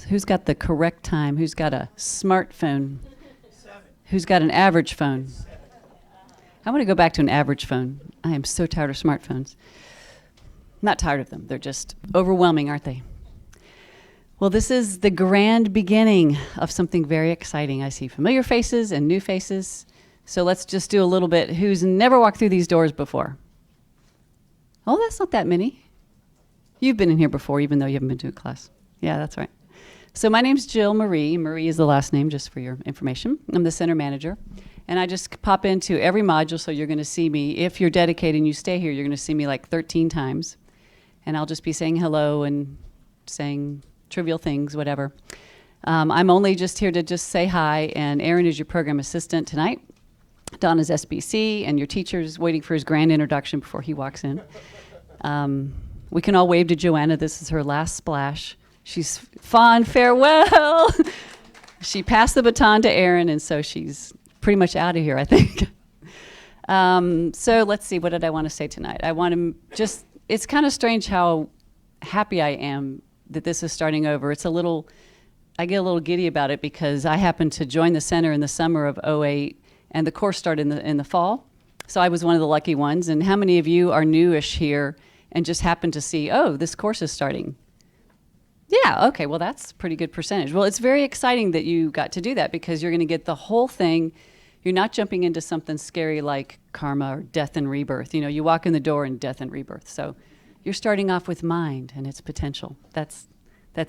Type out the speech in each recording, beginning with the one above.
Who's got the correct time? Who's got a smartphone? Who's got an average phone? I want to go back to an average phone. I am so tired of smartphones. Not tired of them. They're just overwhelming, aren't they? Well, this is the grand beginning of something very exciting. I see familiar faces and new faces. So let's just do a little bit. Who's never walked through these doors before? Oh, that's not that many. You've been in here before, even though you haven't been to a class. Yeah, that's right. So my name's Jill Marie. Marie is the last name, just for your information. I'm the center manager. And I just pop into every module, so you're going to see me. If you're dedicated and you stay here, you're going to see me like 13 times. And I'll just be saying hello and saying trivial things, whatever. I'm only just here to just say hi, and Aaron is your program assistant tonight. Donna's SBC, and your teacher's waiting for his grand introduction before he walks in. We can all wave to Joanna. This is her last splash. She's fond farewell. She passed the baton to Aaron, and so she's pretty much out of here, I think. So let's see, what did I want to say tonight? I want to just, it's kind of strange how happy I am that this is starting over. It's a little, I get a little giddy about it because I happened to join the center in the summer of '08, and the course started in the fall. So I was one of the lucky ones. And how many of you are newish here and just happened to see, oh, this course is starting? Yeah, okay, well, that's a pretty good percentage. Well, it's very exciting that you got to do that because you're going to get the whole thing. You're not jumping into something scary like karma or death and rebirth. You know, you walk in the door and death and rebirth. So you're starting off with mind and its potential. That's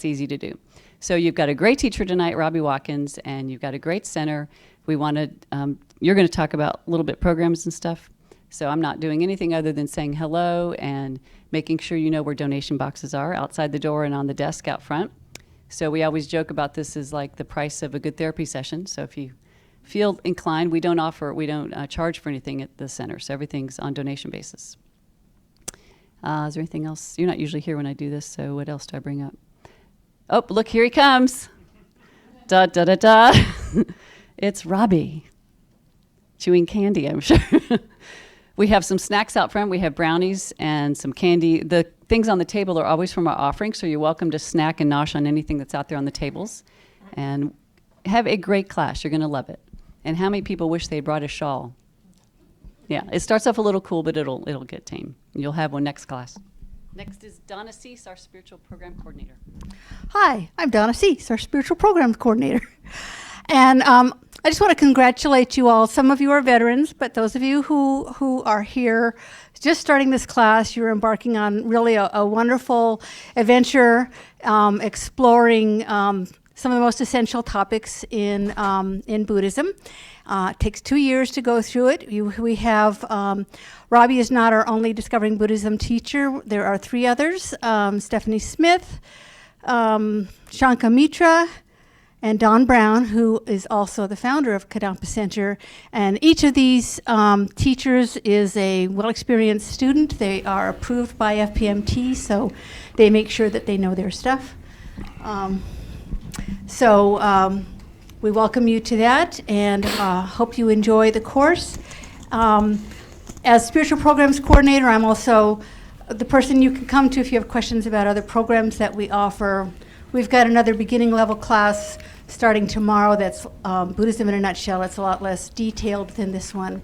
easy to do. So you've got a great teacher tonight, Robbie Watkins, and you've got a great center. We want to, you're going to talk about a little bit programs and stuff. So I'm not doing anything other than saying hello and making sure you know where donation boxes are outside the door and on the desk out front. So we always joke about this as like the price of a good therapy session. So if you feel inclined, we don't charge for anything at the center. So everything's on donation basis. Is there anything else? You're not usually here when I do this, so what else do I bring up? Oh, look, here he comes. Da, da, da, da. It's Robbie. Chewing candy, I'm sure. We have some snacks out front. We have brownies and some candy. The things on the table are always from our offering, so you're welcome to snack and nosh on anything that's out there on the tables. And have a great class. You're going to love it. And how many people wish they brought a shawl? Yeah, it starts off a little cool, but it'll get tame. You'll have one next class. Next is Donna Cease, our spiritual program coordinator. Hi, I'm Donna Cease, our spiritual program coordinator. And I just want to congratulate you all. Some of you are veterans, but those of you who are here just starting this class, you're embarking on really a wonderful adventure, exploring some of the most essential topics in Buddhism. It takes 2 years to go through it. We have, Robbie is not our only Discovering Buddhism teacher. There are 3 others, Stephanie Smith, Shanka Mitra, and Don Brown, who is also the founder of Kadampa Center. And each of these teachers is a well-experienced student. They are approved by FPMT, so they make sure that they know their stuff. We welcome you to that and hope you enjoy the course. As Spiritual Programs Coordinator, I'm also the person you can come to if you have questions about other programs that we offer. We've got another beginning level class starting tomorrow that's Buddhism in a nutshell. It's a lot less detailed than this one.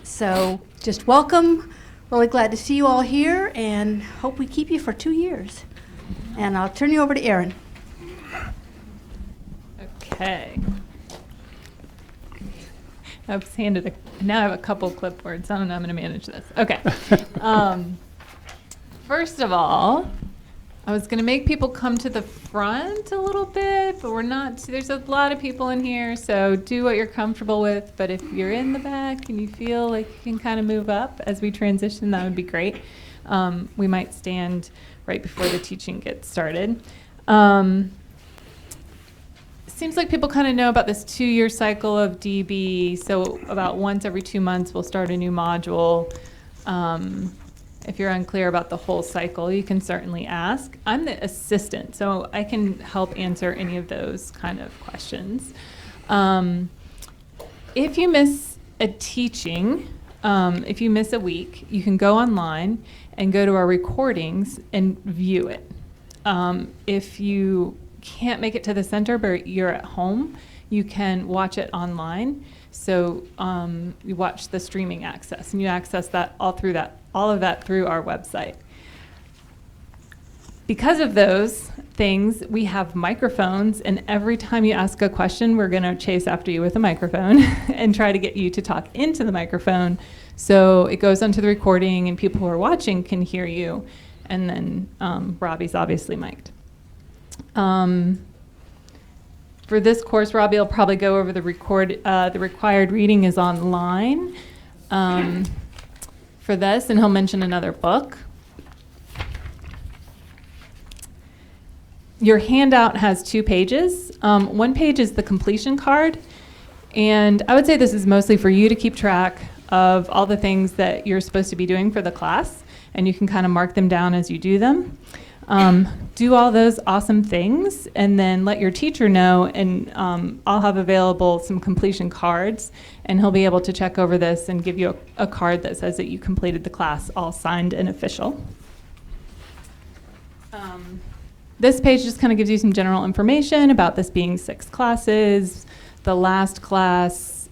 So just welcome. Really glad to see you all here and hope we keep you for 2 years. And I'll turn you over to Erin. Okay. I was handed now I have a couple clipboards. I don't know how I'm going to manage this. Okay. First of all, I was going to make people come to the front a little bit, but we're not. There's a lot of people in here, so do what you're comfortable with. But if you're in the back and you feel like you can kind of move up as we transition, that would be great. We might stand right before the teaching gets started. Seems like people kind of know about this 2-year cycle of DB. So about once every 2 months, we'll start a new module. If you're unclear about the whole cycle, you can certainly ask. I'm the assistant, so I can help answer any of those kind of questions. If you miss a teaching, if you miss a week, you can go online and go to our recordings and view it. If you can't make it to the center, but you're at home, you can watch it online. So you watch the streaming access, and you access that all of that through our website. Because of those things, we have microphones, and every time you ask a question, we're going to chase after you with a microphone and try to get you to talk into the microphone so it goes onto the recording and people who are watching can hear you. And then Robbie's obviously mic'd. For this course, Robbie will probably go over the required reading is online for this, and he'll mention another book. Your handout has 2 pages. One page is the completion card, and I would say this is mostly for you to keep track of all the things that you're supposed to be doing for the class, and you can kind of mark them down as you do them. Do all those awesome things, and then let your teacher know, and I'll have available some completion cards, and he'll be able to check over this and give you a card that says that you completed the class, all signed and official. This page just kind of gives you some general information about this being 6 classes. The last class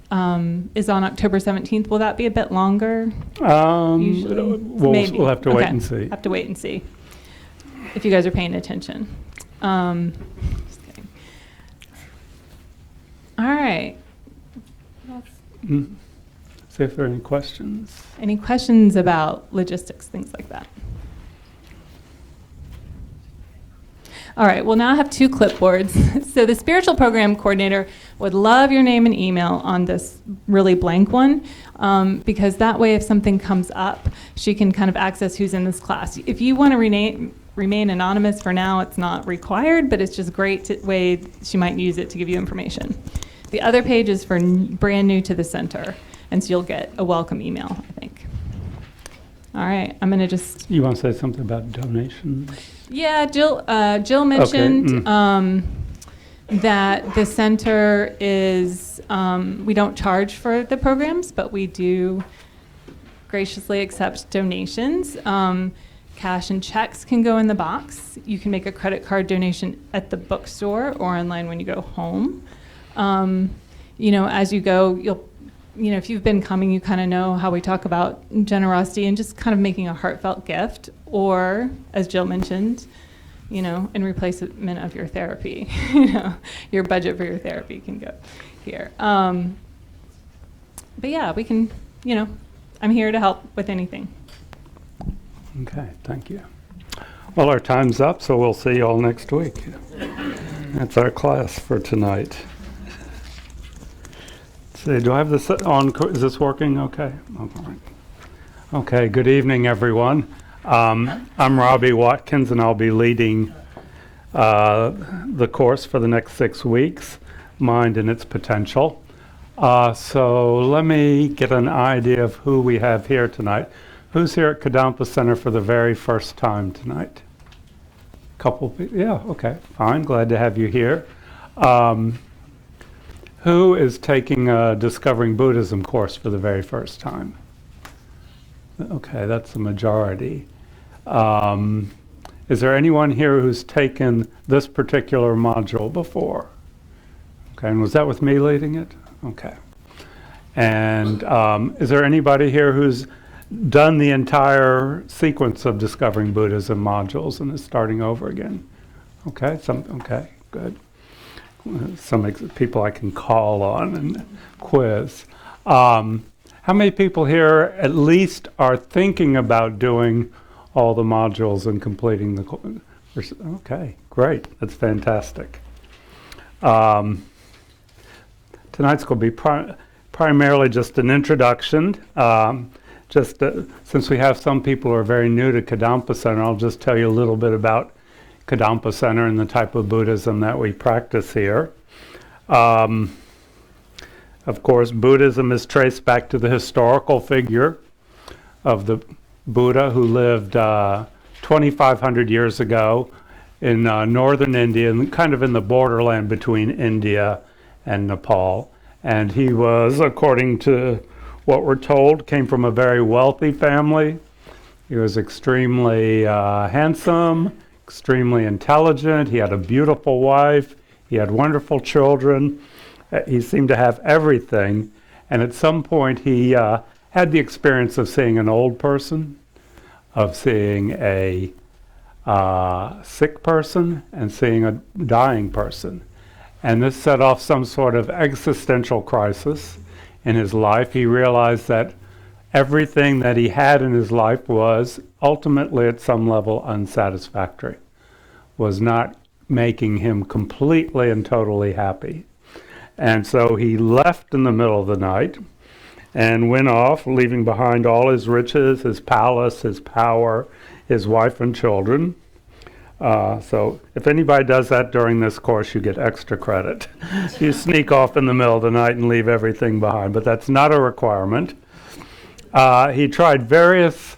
is on October 17th. Will that be a bit longer? Usually? We'll have to wait and see. Have to wait and see if you guys are paying attention. Just kidding. All right. See if there are any questions. Any questions about logistics, things like that? All right, well, now I have 2 clipboards. So the spiritual program coordinator would love your name and email on this really blank one, because that way if something comes up, she can kind of access who's in this class. If you want to remain anonymous for now, it's not required, but it's just a great way she might use it to give you information. The other page is for brand new to the center, and so you'll get a welcome email, I think. All right, I'm going to just... You want to say something about donations? Yeah, Jill mentioned that the center is, we don't charge for the programs, but we do graciously accept donations. Cash and checks can go in the box. You can make a credit card donation at the bookstore or online when you go home. As you go, if you've been coming, you kind of know how we talk about generosity and just kind of making a heartfelt gift, or, as Jill mentioned, in replacement of your therapy. Your budget for your therapy can go here. But yeah, we can, I'm here to help with anything. Okay, thank you. Well, our time's up, so we'll see you all next week. That's our class for tonight. See, do I have this on? Is this working? Okay. All right. Okay, good evening, everyone. I'm Robbie Watkins, and I'll be leading the course for the next 6 weeks, Mind and Its Potential. So let me get an idea of who we have here tonight. Who's here at Kadampa Center for the very first time tonight? Couple people? Yeah, okay, fine. Glad to have you here. Who is taking a Discovering Buddhism course for the very first time? Okay, that's the majority. Is there anyone here who's taken this particular module before? Okay, and was that with me leading it? Okay. And is there anybody here who's done the entire sequence of Discovering Buddhism modules and is starting over again? Okay, okay, good. Some people I can call on and quiz. How many people here at least are thinking about doing all the modules and completing the course? Okay, great. That's fantastic. Tonight's going to be primarily just an introduction. Since we have some people who are very new to Kadampa Center, I'll just tell you a little bit about Kadampa Center and the type of Buddhism that we practice here. Of course, Buddhism is traced back to the historical figure of the Buddha who lived 2,500 years ago in northern India, and kind of in the borderland between India and Nepal. And he was, according to what we're told, came from a very wealthy family. He was extremely handsome, extremely intelligent. He had a beautiful wife. He had wonderful children. He seemed to have everything. And at some point, he had the experience of seeing an old person, of seeing a sick person, and seeing a dying person. And this set off some sort of existential crisis in his life. He realized that everything that he had in his life was ultimately at some level unsatisfactory, was not making him completely and totally happy. And so he left in the middle of the night and went off, leaving behind all his riches, his palace, his power, his wife and children. So if anybody does that during this course, you get extra credit. You sneak off in the middle of the night and leave everything behind, but that's not a requirement. He tried various,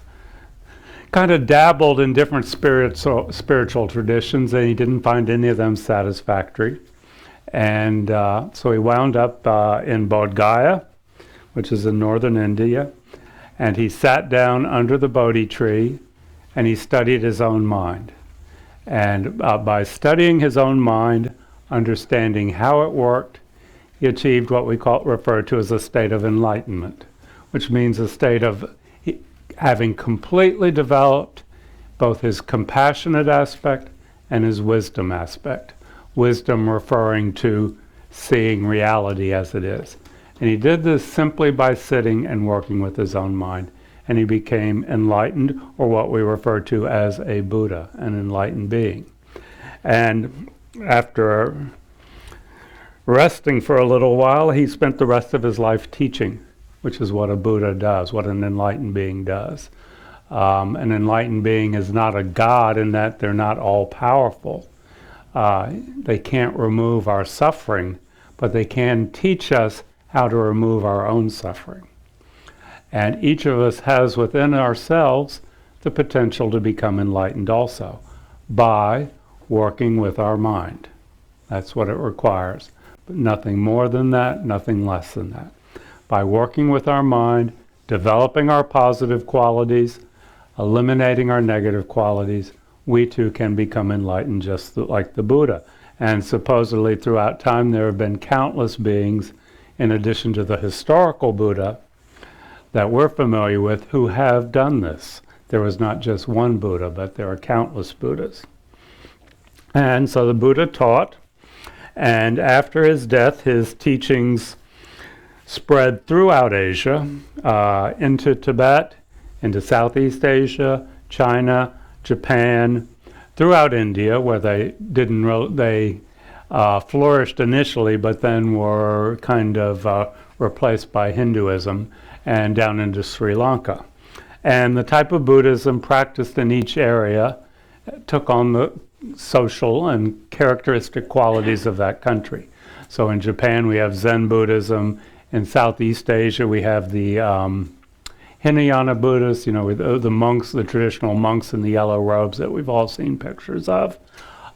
kind of dabbled in different spiritual traditions, and he didn't find any of them satisfactory. And so he wound up in Bodh Gaya, which is in northern India, and he sat down under the Bodhi tree and he studied his own mind. And by studying his own mind, understanding how it worked, he achieved what we refer to as a state of enlightenment, which means a state of having completely developed both his compassionate aspect and his wisdom aspect. Wisdom referring to seeing reality as it is. And he did this simply by sitting and working with his own mind. And he became enlightened, or what we refer to as a Buddha, an enlightened being. And after resting for a little while, he spent the rest of his life teaching, which is what a Buddha does, what an enlightened being does. An enlightened being is not a god in that they're not all powerful. They can't remove our suffering, but they can teach us how to remove our own suffering. And each of us has within ourselves the potential to become enlightened also by working with our mind. That's what it requires. But nothing more than that, nothing less than that. By working with our mind, developing our positive qualities, eliminating our negative qualities, we too can become enlightened just like the Buddha. And supposedly throughout time there have been countless beings, in addition to the historical Buddha, that we're familiar with who have done this. There was not just one Buddha, but there are countless Buddhas. And so the Buddha taught, and after his death, his teachings spread throughout Asia, into Tibet, into Southeast Asia, China, Japan, throughout India, where they flourished initially, but then were kind of replaced by Hinduism, and down into Sri Lanka. And the type of Buddhism practiced in each area took on the social and characteristic qualities of that country. So in Japan we have Zen Buddhism. In Southeast Asia we have the Hinayana Buddhists, with the monks, the traditional monks in the yellow robes that we've all seen pictures of.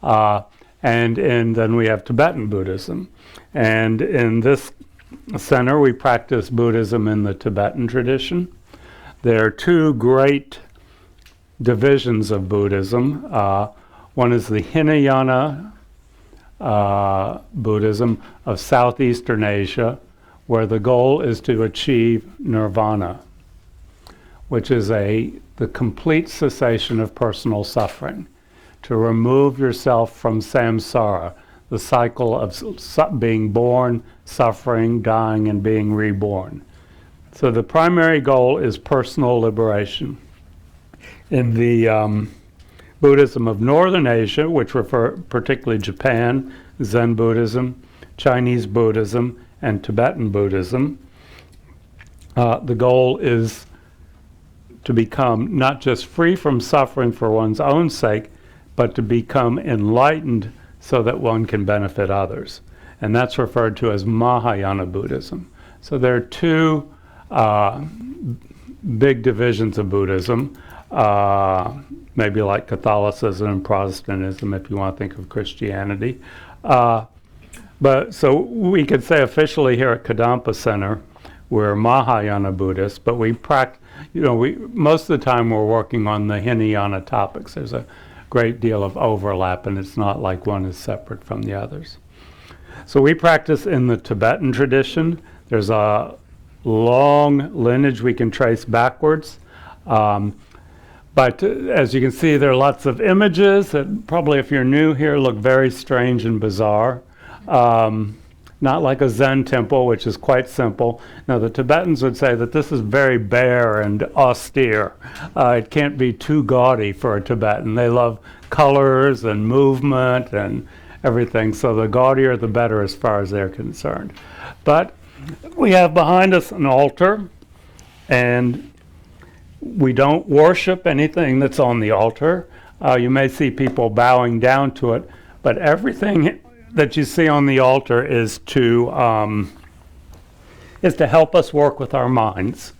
And then we have Tibetan Buddhism. And in this center, we practice Buddhism in the Tibetan tradition. There are two great divisions of Buddhism. One is the Hinayana Buddhism of Southeastern Asia, where the goal is to achieve nirvana, which is the complete cessation of personal suffering, to remove yourself from samsara, the cycle of being born, suffering, dying, and being reborn. So the primary goal is personal liberation. In the Buddhism of Northern Asia, which refer particularly Japan, Zen Buddhism, Chinese Buddhism, and Tibetan Buddhism, the goal is to become not just free from suffering for one's own sake, but to become enlightened so that one can benefit others. And that's referred to as Mahayana Buddhism. So there are two big divisions of Buddhism, maybe like Catholicism and Protestantism, if you want to think of Christianity. But so we could say officially here at Kadampa Center, we're Mahayana Buddhists, but we most of the time we're working on the Hinayana topics. There's a great deal of overlap, and it's not like one is separate from the others. So we practice in the Tibetan tradition. There's a long lineage we can trace backwards. But as you can see, there are lots of images that probably, if you're new here, look very strange and bizarre. Not like a Zen temple, which is quite simple. Now, the Tibetans would say that this is very bare and austere. It can't be too gaudy for a Tibetan. They love colors and movement and everything, so the gaudier the better as far as they're concerned. But we have behind us an altar, and we don't worship anything that's on the altar. You may see people bowing down to it, but everything that you see on the altar is to help us work with our minds.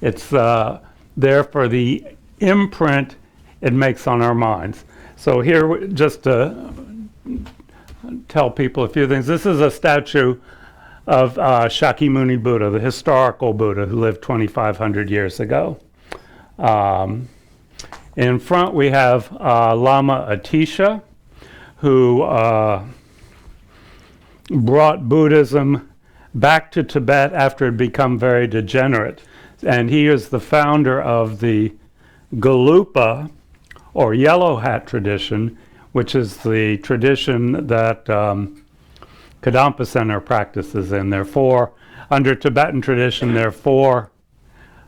It's there for the imprint it makes on our minds. So here, just to tell people a few things, this is a statue of Shakyamuni Buddha, the historical Buddha who lived 2,500 years ago. In front we have Lama Atisha, who brought Buddhism back to Tibet after it had become very degenerate. And he is the founder of the Galupa, or yellow hat tradition, which is the tradition that Kadampa Center practices in. Under Tibetan tradition, there are four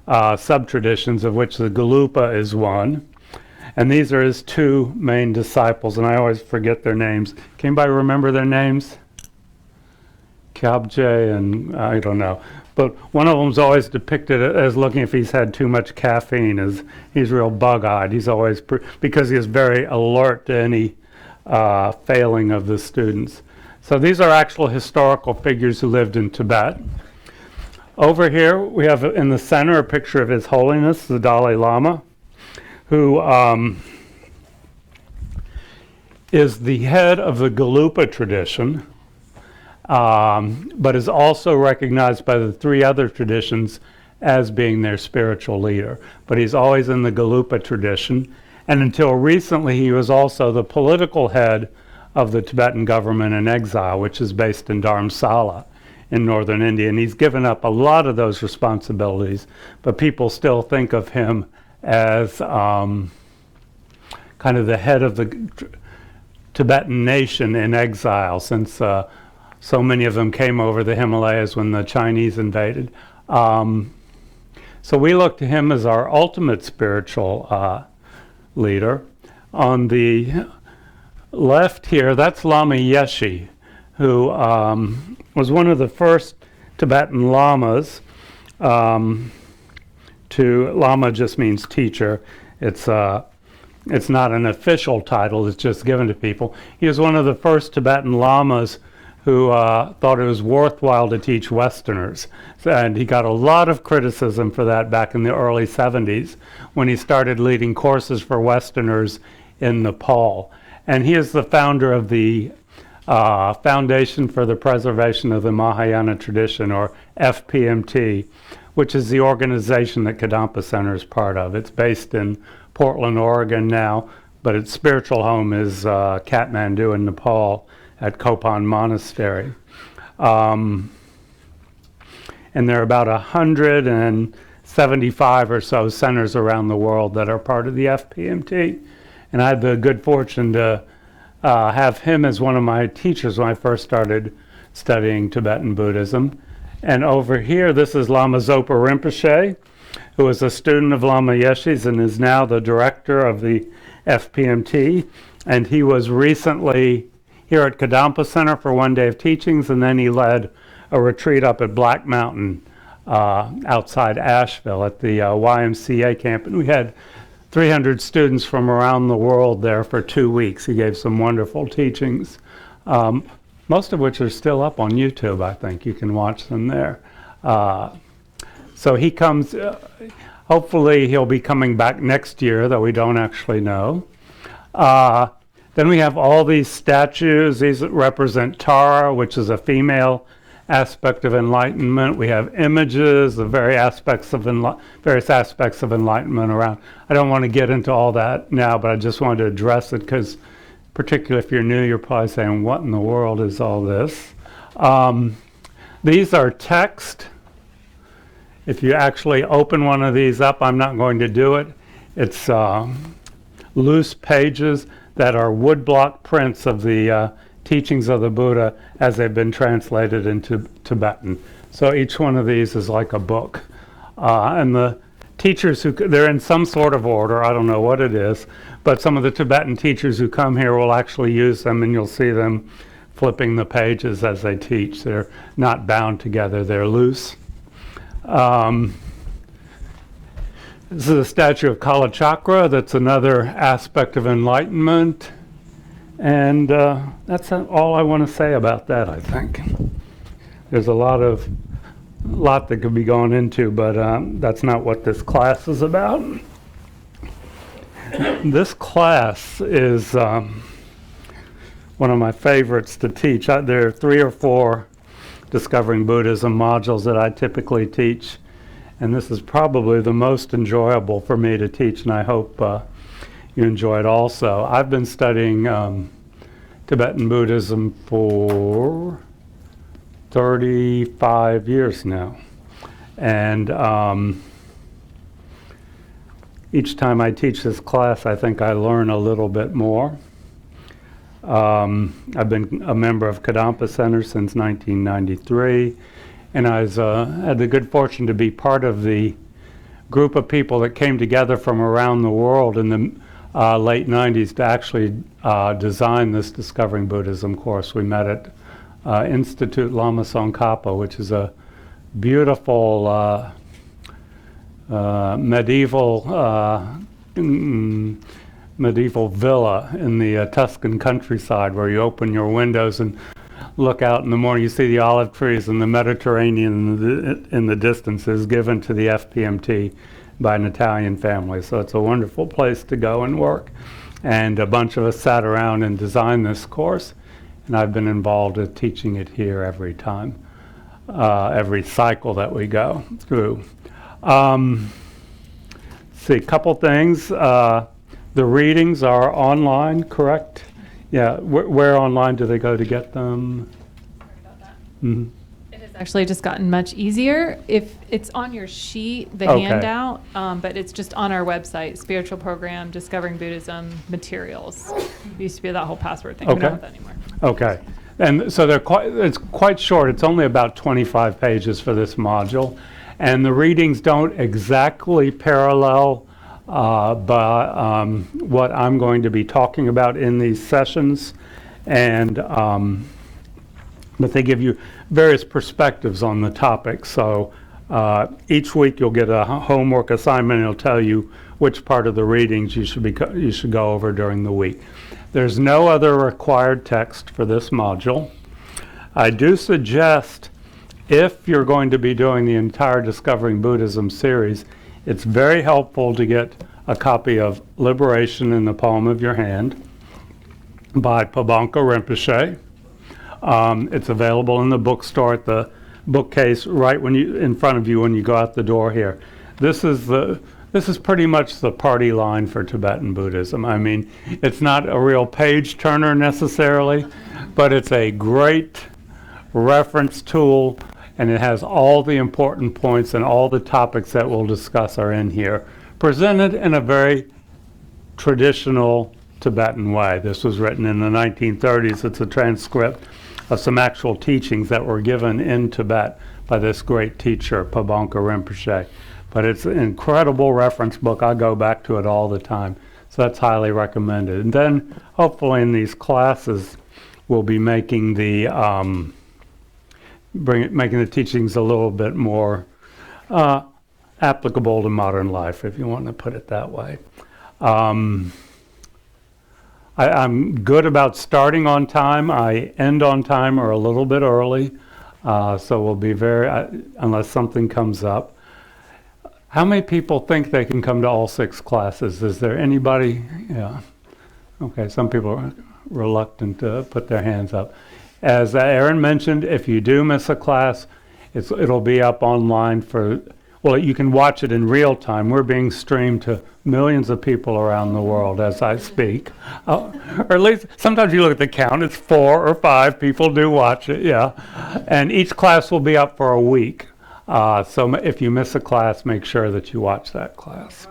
sub-traditions, of which the Galupa is one. And these are his two main disciples, and I always forget their names. Can anybody remember their names? Kyabje and I don't know. But one of them's always depicted as looking if he's had too much caffeine, as he's real bug-eyed. He's always, because he is very alert to any failing of the students. So these are actual historical figures who lived in Tibet. Over here, we have in the center a picture of His Holiness, the Dalai Lama, who is the head of the Galupa tradition, but is also recognized by the three other traditions as being their spiritual leader. But he's always in the Galupa tradition, and until recently he was also the political head of the Tibetan government in exile, which is based in Dharamsala in northern India. And he's given up a lot of those responsibilities, but people still think of him as kind of the head of the Tibetan nation in exile, since so many of them came over the Himalayas when the Chinese invaded. So we look to him as our ultimate spiritual leader. On the left here, that's Lama Yeshe, who was one of the first Tibetan lamas. Lama just means teacher. It's not an official title, it's just given to people. He was one of the first Tibetan lamas who thought it was worthwhile to teach Westerners. And he got a lot of criticism for that back in the early 70s when he started leading courses for Westerners in Nepal. And he is the founder of the Foundation for the Preservation of the Mahayana Tradition, or FPMT, which is the organization that Kadampa Center is part of. It's based in Portland, Oregon now, but its spiritual home is Kathmandu in Nepal at Kopan Monastery. And there are about 175 or so centers around the world that are part of the FPMT. And I had the good fortune to have him as one of my teachers when I first started studying Tibetan Buddhism. And over here, this is Lama Zopa Rinpoche, who was a student of Lama Yeshe's and is now the director of the FPMT. And he was recently here at Kadampa Center for one day of teachings, and then he led a retreat up at Black Mountain outside Asheville at the YMCA camp. And we had 300 students from around the world there for 2 weeks. He gave some wonderful teachings, most of which are still up on YouTube, I think. You can watch them there. So he comes, hopefully he'll be coming back next year, though we don't actually know. Then we have all these statues. These represent Tara, which is a female aspect of enlightenment. We have images of various aspects of enlightenment around. I don't want to get into all that now, but I just wanted to address it because, particularly if you're new, you're probably saying, what in the world is all this? These are text. If you actually open one of these up, I'm not going to do it. It's loose pages that are woodblock prints of the teachings of the Buddha as they've been translated into Tibetan. So each one of these is like a book. And the teachers they're in some sort of order, I don't know what it is, but some of the Tibetan teachers who come here will actually use them, and you'll see them flipping the pages as they teach. They're not bound together, they're loose. This is a statue of Kala Chakra. That's another aspect of enlightenment. And that's all I want to say about that, I think. There's a lot that could be gone into, but that's not what this class is about. This class is one of my favorites to teach. There are 3 or 4 Discovering Buddhism modules that I typically teach, and this is probably the most enjoyable for me to teach, and I hope you enjoy it also. I've been studying Tibetan Buddhism for 35 years now, and each time I teach this class, I think I learn a little bit more. I've been a member of Kadampa Center since 1993, and I had the good fortune to be part of the group of people that came together from around the world in the late 90s to actually design this Discovering Buddhism course. We met at Institute Lama Tsongkhapa, which is a beautiful medieval villa in the Tuscan countryside, where you open your windows and look out in the morning. You see the olive trees and the Mediterranean in the distances, given to the FPMT by an Italian family. So it's a wonderful place to go and work. And a bunch of us sat around and designed this course, and I've been involved with teaching it here every time, every cycle that we go through. See, a couple things. The readings are online, correct? Yeah, where online do they go to get them? Sorry about that. Mm-hmm. It has actually just gotten much easier. If it's on your sheet, the Okay. handout, but it's just on our website, Spiritual Program, Discovering Buddhism, Materials. It used to be that whole password thing. We don't have that anymore. Okay. And so it's quite short. It's only about 25 pages for this module. And the readings don't exactly parallel what I'm going to be talking about in these sessions, and but they give you various perspectives on the topic. So each week you'll get a homework assignment, and it'll tell you which part of the readings you should go over during the week. There's no other required text for this module. I do suggest, if you're going to be doing the entire Discovering Buddhism series, it's very helpful to get a copy of Liberation in the Palm of Your Hand by Pabanka Rinpoche. It's available in the bookstore at the bookcase right in front of you when you go out the door here. This is pretty much the party line for Tibetan Buddhism. I mean, it's not a real page turner necessarily, but it's a great reference tool, and it has all the important points, and all the topics that we'll discuss are in here, presented in a very traditional Tibetan way. This was written in the 1930s. It's a transcript of some actual teachings that were given in Tibet by this great teacher, Pabanka Rinpoche. But it's an incredible reference book. I go back to it all the time. So that's highly recommended. And then hopefully in these classes, we'll be making the making the teachings a little bit more applicable to modern life, if you want to put it that way. I'm good about starting on time. I end on time or a little bit early, so we'll be unless something comes up. How many people think they can come to all 6 classes? Is there anybody? Yeah. Okay, some people are reluctant to put their hands up. As Aaron mentioned, if you do miss a class, it'll be up online well, you can watch it in real time. We're being streamed to millions of people around the world as I speak. Or at least, sometimes you look at the count, it's 4 or 5 people do watch it, yeah. And each class will be up for a week. So if you miss a class, make sure that you watch that class.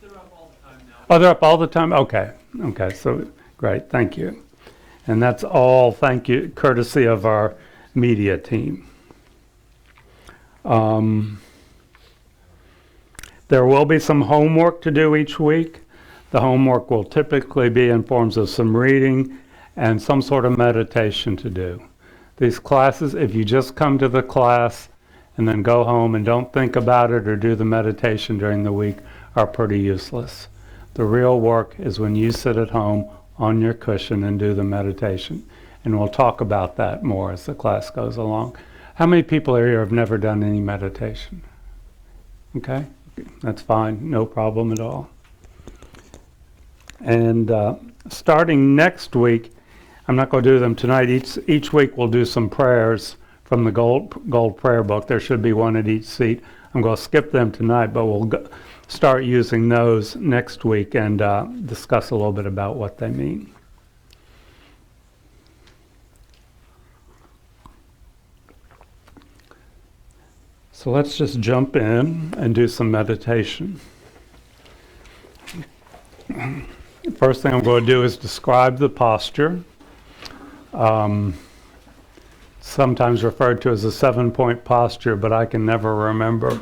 They're up all the time now. Oh, they're up all the time? Okay, so great, thank you. And that's all, thank you, courtesy of our media team. There will be some homework to do each week. The homework will typically be in forms of some reading and some sort of meditation to do. These classes, if you just come to the class and then go home and don't think about it or do the meditation during the week, are pretty useless. The real work is when you sit at home on your cushion and do the meditation. And we'll talk about that more as the class goes along. How many people here have never done any meditation? Okay, that's fine, no problem at all. And starting next week, I'm not going to do them tonight. Each week we'll do some prayers from the Gold Prayer Book. There should be one at each seat. I'm going to skip them tonight, but we'll start using those next week and discuss a little bit about what they mean. So let's just jump in and do some meditation. First thing I'm going to do is describe the posture. Sometimes referred to as a 7-point posture, but I can never remember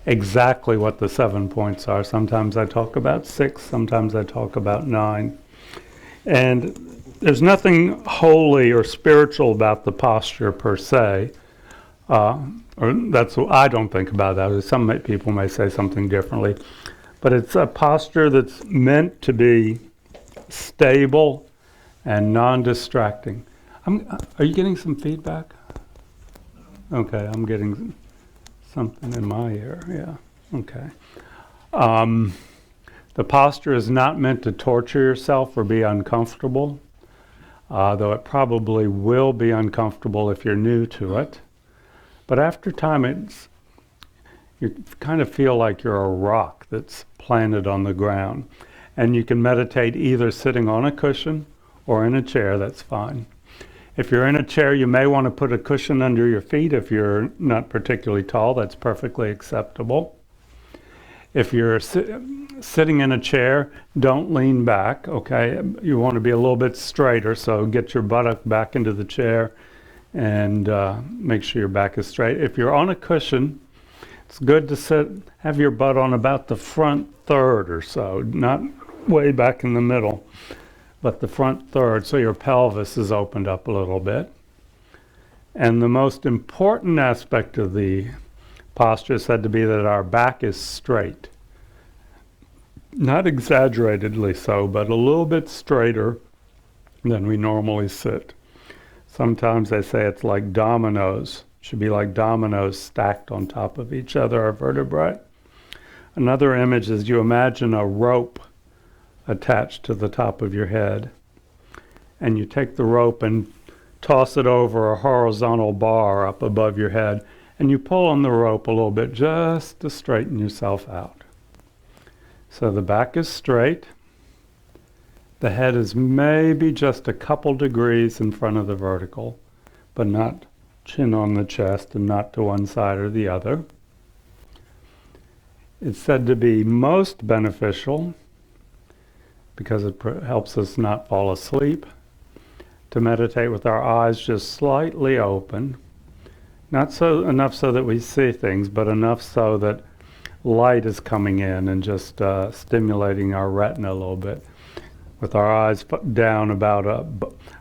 exactly what the 7 points are. Sometimes I talk about 6, sometimes I talk about 9. And there's nothing holy or spiritual about the posture per se. Or that's what I don't think about that. Some people may say something differently. But it's a posture that's meant to be stable and non-distracting. Are you getting some feedback? Okay, I'm getting something in my ear, yeah, okay. The posture is not meant to torture yourself or be uncomfortable, though it probably will be uncomfortable if you're new to it. But after time, you kind of feel like you're a rock that's planted on the ground. And you can meditate either sitting on a cushion or in a chair, that's fine. If you're in a chair, you may want to put a cushion under your feet. If you're not particularly tall, that's perfectly acceptable. If you're sitting in a chair, don't lean back, okay? You want to be a little bit straighter, so get your buttock back into the chair and make sure your back is straight. If you're on a cushion, it's good to have your butt on about the front third or so, not way back in the middle, but the front third, so your pelvis is opened up a little bit. And the most important aspect of the posture is said to be that our back is straight. Not exaggeratedly so, but a little bit straighter than we normally sit. Sometimes they say it's like dominoes. It should be like dominoes stacked on top of each other, our vertebrae. Another image is you imagine a rope attached to the top of your head. And you take the rope and toss it over a horizontal bar up above your head. And you pull on the rope a little bit just to straighten yourself out. So the back is straight. The head is maybe just a couple degrees in front of the vertical, but not chin on the chest and not to one side or the other. It's said to be most beneficial because it helps us not fall asleep, to meditate with our eyes just slightly open, not so enough so that we see things, but enough so that light is coming in and just stimulating our retina a little bit, with our eyes down about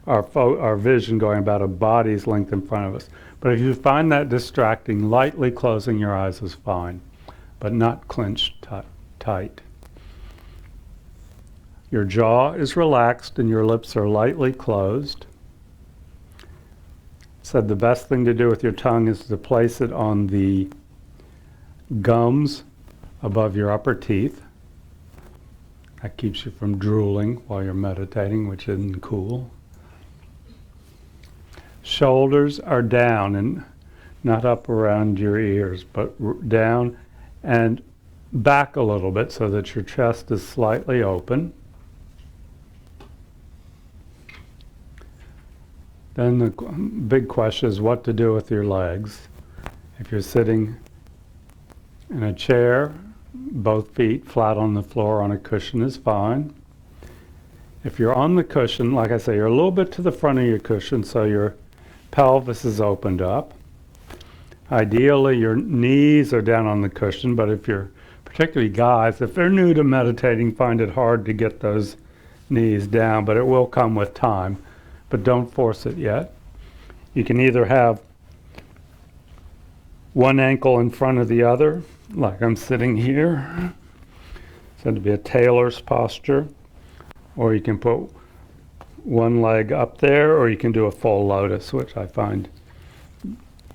our vision going about a body's length in front of us. But if you find that distracting, lightly closing your eyes is fine, but not clenched tight. Your jaw is relaxed and your lips are lightly closed. Said the best thing to do with your tongue is to place it on the gums above your upper teeth. That keeps you from drooling while you're meditating, which isn't cool. shoulders are down and not up around your ears, but down and back a little bit so that your chest is slightly open. Then the big question is what to do with your legs. If you're sitting in a chair, both feet flat on the floor on a cushion is fine. If you're on the cushion, like I say, you're a little bit to the front of your cushion so your pelvis is opened up. Ideally, your knees are down on the cushion, but if you're, particularly guys, if they're new to meditating, find it hard to get those knees down, but it will come with time. But don't force it yet. You can either have one ankle in front of the other, like I'm sitting here. It's said to be a tailor's posture. Or you can put one leg up there, or you can do a full lotus, which I find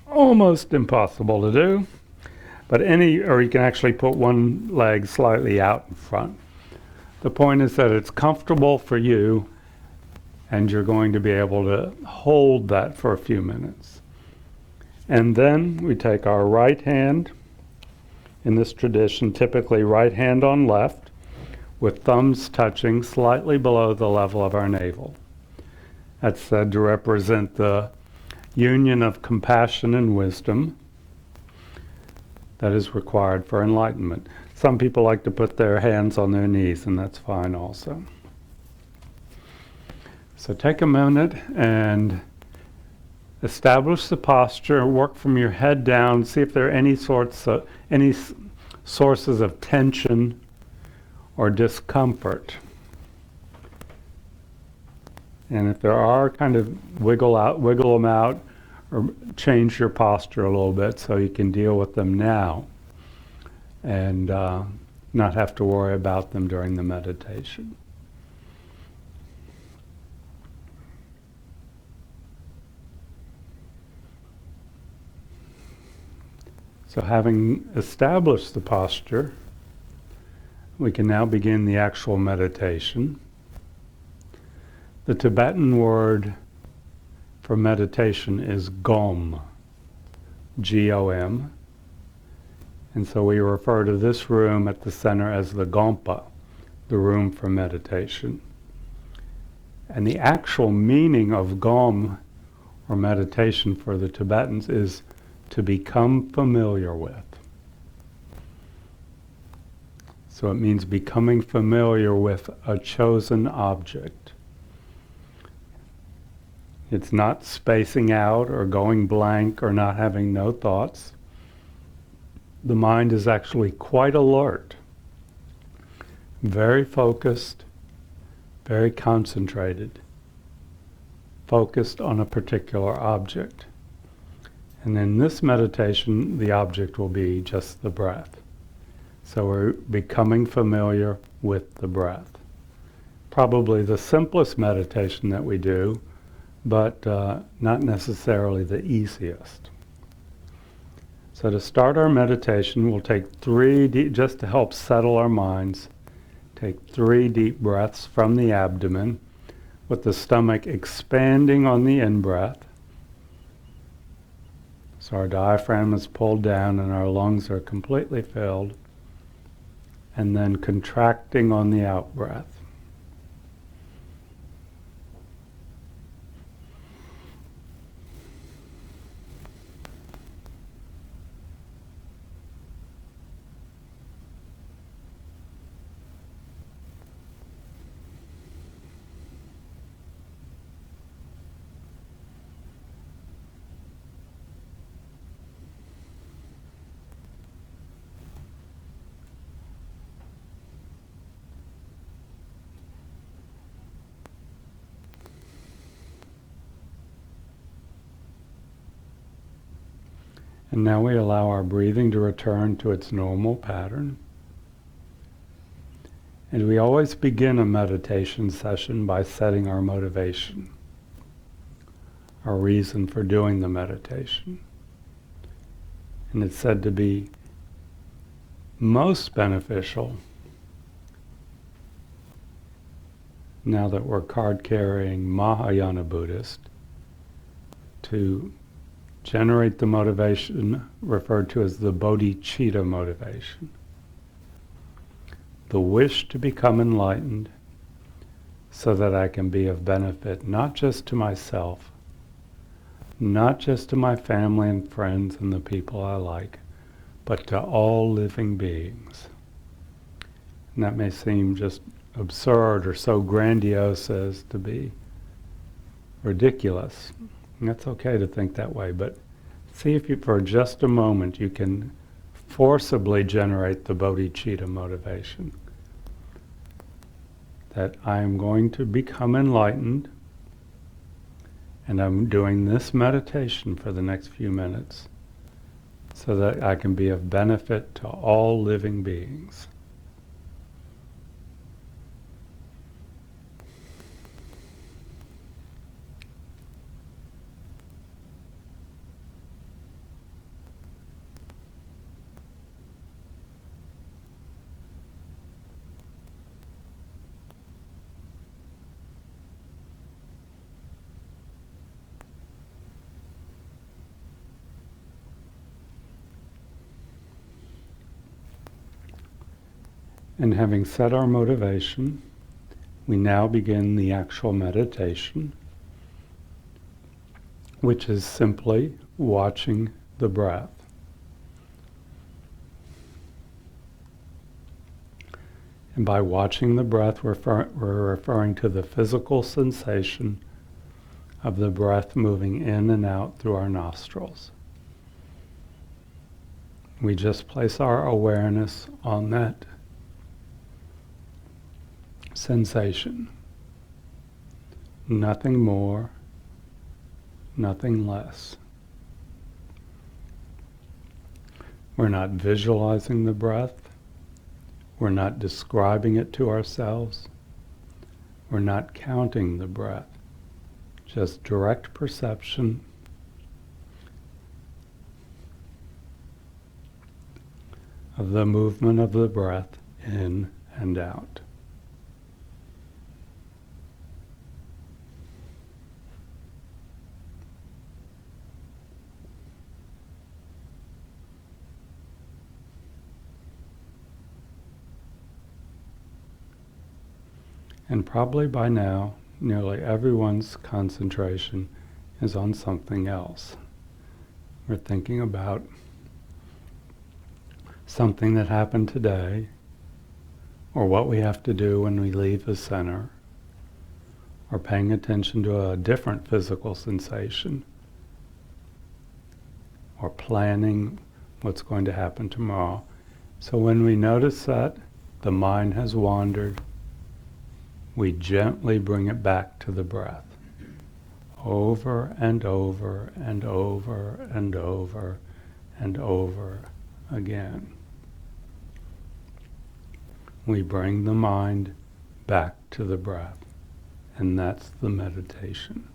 almost impossible to do. But or you can actually put one leg slightly out in front. The point is that it's comfortable for you, and you're going to be able to hold that for a few minutes. And then we take our right hand, in this tradition, typically right hand on left, with thumbs touching slightly below the level of our navel. That's said to represent the union of compassion and wisdom that is required for enlightenment. Some people like to put their hands on their knees, and that's fine also. So take a minute and establish the posture, work from your head down, see if there are any sources of tension or discomfort. And if there are, kind of wiggle them out, or change your posture a little bit so you can deal with them now and not have to worry about them during the meditation. So having established the posture, we can now begin the actual meditation. The Tibetan word for meditation is gom, G-O-M. And so we refer to this room at the center as the Gompa, the room for meditation. And the actual meaning of gom, or meditation for the Tibetans, is to become familiar with. So it means becoming familiar with a chosen object. It's not spacing out or going blank or not having no thoughts. The mind is actually quite alert, very focused, very concentrated, focused on a particular object. And in this meditation, the object will be just the breath. So we're becoming familiar with the breath. Probably the simplest meditation that we do, but not necessarily the easiest. So to start our meditation, we'll take 3 deep, just to help settle our minds, take 3 deep breaths from the abdomen, with the stomach expanding on the in-breath. So our diaphragm is pulled down and our lungs are completely filled, and then contracting on the out-breath. And now we allow our breathing to return to its normal pattern. And we always begin a meditation session by setting our motivation, our reason for doing the meditation. And it's said to be most beneficial, now that we're card-carrying Mahayana Buddhist, to generate the motivation referred to as the bodhicitta motivation. The wish to become enlightened so that I can be of benefit not just to myself, not just to my family and friends and the people I like, but to all living beings. And that may seem just absurd or so grandiose as to be ridiculous. And that's okay to think that way, but see if you, for just a moment, you can forcibly generate the bodhicitta motivation. That I am going to become enlightened, and I'm doing this meditation for the next few minutes so that I can be of benefit to all living beings. And having set our motivation, we now begin the actual meditation, which is simply watching the breath. And by watching the breath, we're referring to the physical sensation of the breath moving in and out through our nostrils. We just place our awareness on that sensation. Nothing more, nothing less. We're not visualizing the breath. We're not describing it to ourselves. We're not counting the breath. Just direct perception of the movement of the breath in and out. And probably by now, nearly everyone's concentration is on something else. We're thinking about something that happened today, or what we have to do when we leave the center, or paying attention to a different physical sensation, or planning what's going to happen tomorrow. So when we notice that the mind has wandered, we gently bring it back to the breath, over and over and over and over and over again. We bring the mind back to the breath, and that's the meditation.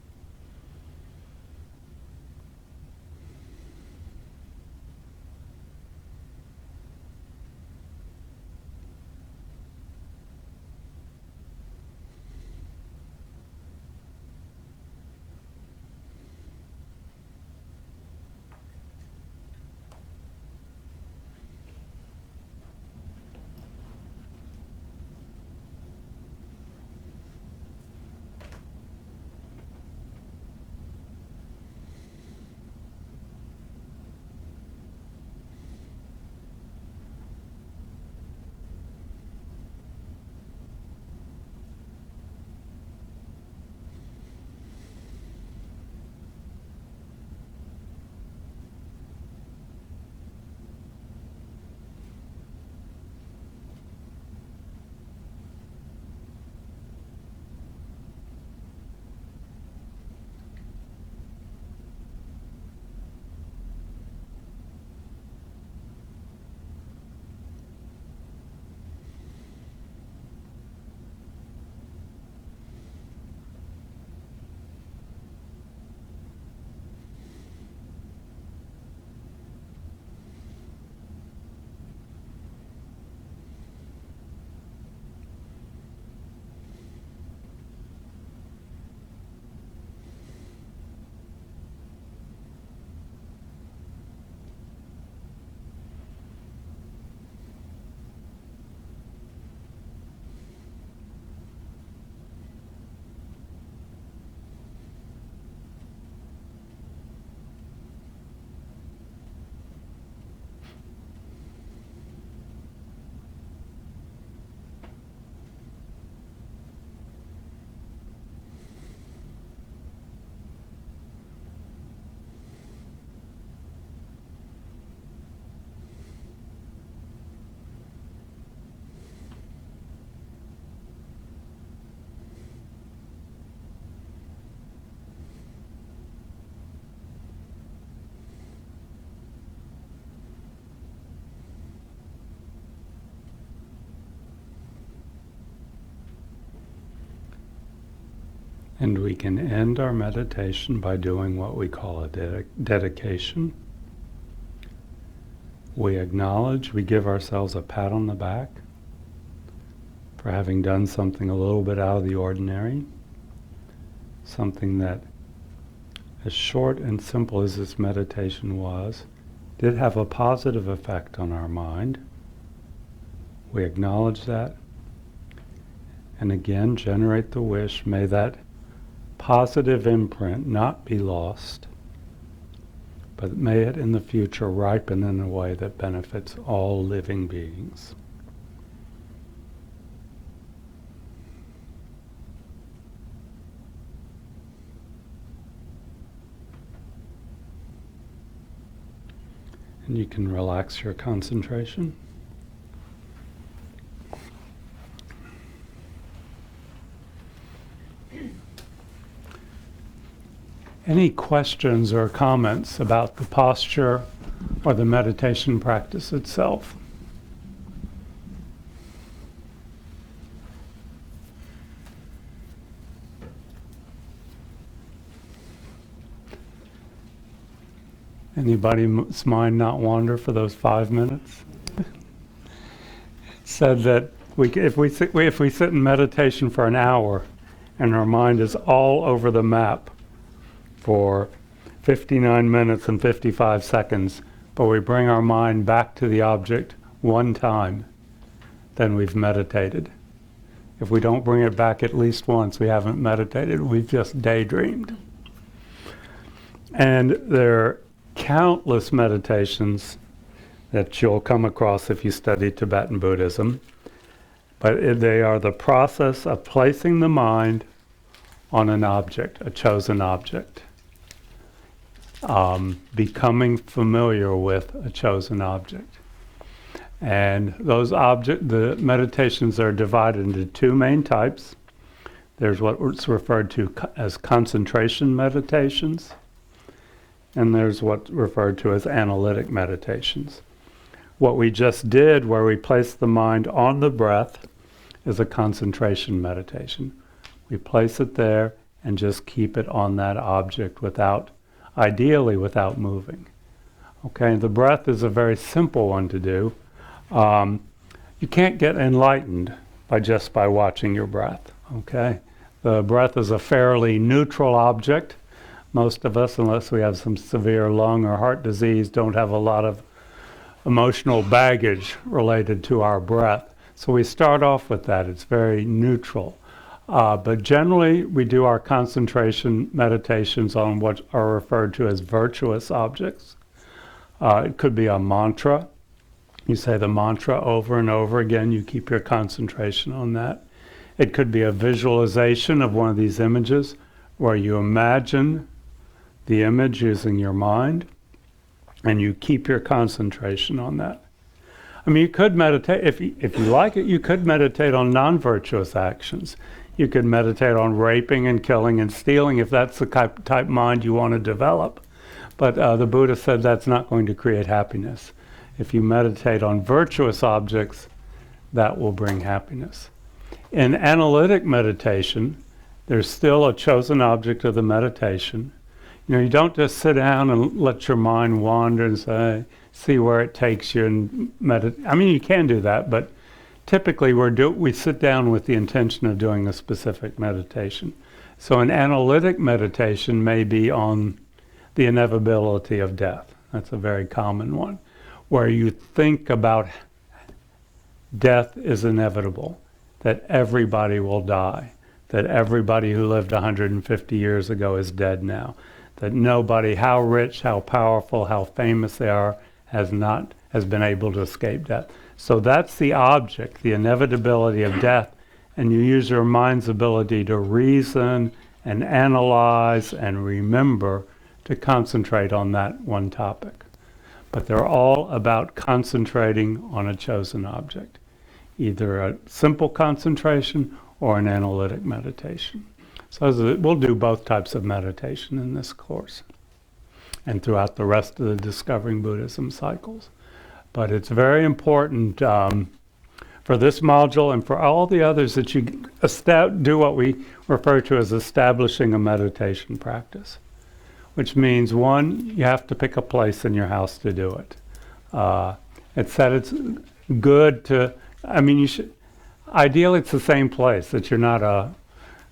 And we can end our meditation by doing what we call a dedication. We acknowledge, we give ourselves a pat on the back for having done something a little bit out of the ordinary, something that, as short and simple as this meditation was, did have a positive effect on our mind. We acknowledge that, and again generate the wish, may that positive imprint not be lost, but may it in the future ripen in a way that benefits all living beings. And you can relax your concentration. Any questions or comments about the posture or the meditation practice itself? Anybody's mind not wander for those 5 minutes? Said that if we sit in meditation for an hour and our mind is all over the map for 59 minutes and 55 seconds, but we bring our mind back to the object one time, then we've meditated. If we don't bring it back at least once, we haven't meditated, we've just daydreamed. And there are countless meditations that you'll come across if you study Tibetan Buddhism, but they are the process of placing the mind on an object, a chosen object. Becoming familiar with a chosen object. And the meditations are divided into two main types. There's what's referred to as concentration meditations, and there's what's referred to as analytic meditations. What we just did, where we placed the mind on the breath, is a concentration meditation. We place it there and just keep it on that object ideally without moving. Okay, the breath is a very simple one to do. You can't get enlightened by watching your breath. Okay, the breath is a fairly neutral object. Most of us, unless we have some severe lung or heart disease, don't have a lot of emotional baggage related to our breath. So we start off with that. It's very neutral. But generally, we do our concentration meditations on what are referred to as virtuous objects. It could be a mantra. You say the mantra over and over again. You keep your concentration on that. It could be a visualization of one of these images where you imagine the image using your mind and you keep your concentration on that. I mean, you could meditate, if you like it, you could meditate on non-virtuous actions. You could meditate on raping and killing and stealing if that's the type mind you want to develop. But the Buddha said that's not going to create happiness. If you meditate on virtuous objects, that will bring happiness. In analytic meditation, there's still a chosen object of the meditation. You know, you don't just sit down and let your mind wander and see where it takes you and meditate. I mean, you can do that, but typically we sit down with the intention of doing a specific meditation. So an analytic meditation may be on the inevitability of death. That's a very common one, where you think about death is inevitable, that everybody will die, that everybody who lived 150 years ago is dead now, that nobody, how rich, how powerful, how famous they are, has been able to escape death. So that's the object, the inevitability of death, and you use your mind's ability to reason and analyze and remember to concentrate on that one topic. But they're all about concentrating on a chosen object, either a simple concentration or an analytic meditation. So we'll do both types of meditation in this course and throughout the rest of the Discovering Buddhism cycles. But it's very important, for this module and for all the others that you do what we refer to as establishing a meditation practice, which means, one, you have to pick a place in your house to do it. It's that it's good to, you should, ideally it's the same place, that you're not a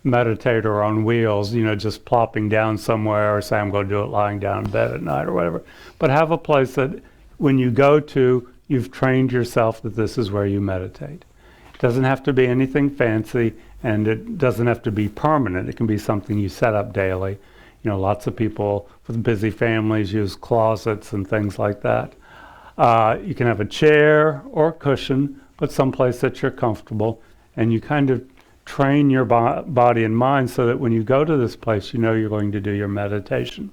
meditator on wheels, just plopping down somewhere or say, I'm going to do it lying down in bed at night or whatever. But have a place that when you go to, you've trained yourself that this is where you meditate. It doesn't have to be anything fancy, and it doesn't have to be permanent. It can be something you set up daily. Lots of people with busy families use closets and things like that. You can have a chair or a cushion, but someplace that you're comfortable, and you kind of train your body and mind so that when you go to this place, you're going to do your meditation.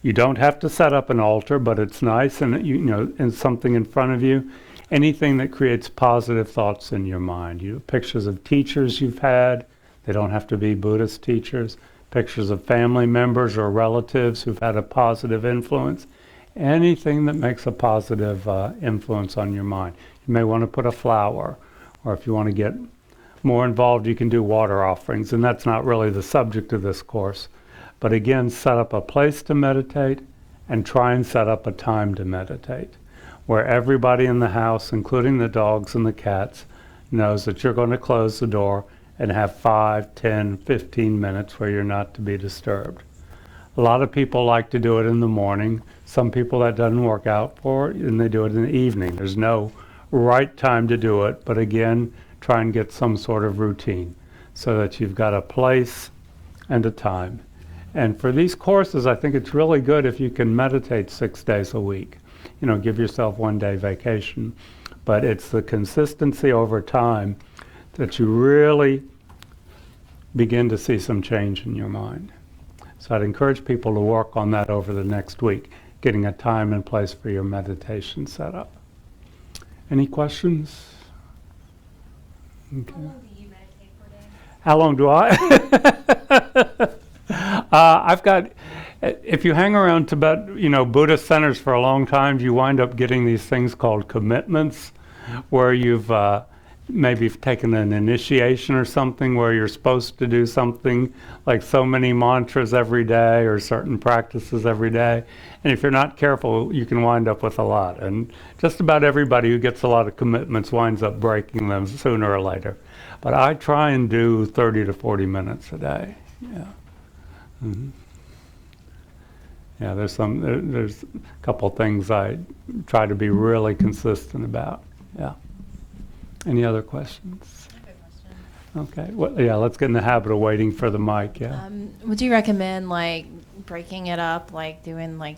You don't have to set up an altar, but it's nice, and and something in front of you. Anything that creates positive thoughts in your mind. Pictures of teachers you've had. They don't have to be Buddhist teachers. Pictures of family members or relatives who've had a positive influence. Anything that makes a positive influence on your mind. You may want to put a flower, or if you want to get more involved, you can do water offerings, and that's not really the subject of this course. But again, set up a place to meditate and try and set up a time to meditate, where everybody in the house, including the dogs and the cats, knows that you're going to close the door and have 5, 10, 15 minutes where you're not to be disturbed. A lot of people like to do it in the morning. Some people that doesn't work out for, and they do it in the evening. There's no right time to do it, but again, try and get some sort of routine so that you've got a place and a time. And for these courses, I think it's really good if you can meditate 6 days a week. Give yourself 1 day vacation. But it's the consistency over time that you really begin to see some change in your mind. So I'd encourage people to work on that over the next week, getting a time and place for your meditation set up. Any questions? Okay. How long do you meditate per day? How long do I? I've got, if you hang around Tibet, Buddhist centers for a long time, you wind up getting these things called commitments, where you've maybe taken an initiation or something where you're supposed to do something like so many mantras every day or certain practices every day. And if you're not careful, you can wind up with a lot. And just about everybody who gets a lot of commitments winds up breaking them sooner or later. But I try and do 30 to 40 minutes a day. Yeah. Mm-hmm. Yeah, there's a couple things I try to be really consistent about. Yeah. Any other questions? I have a question. Okay. Well, yeah, let's get in the habit of waiting for the mic. Yeah. Would you recommend breaking it up, doing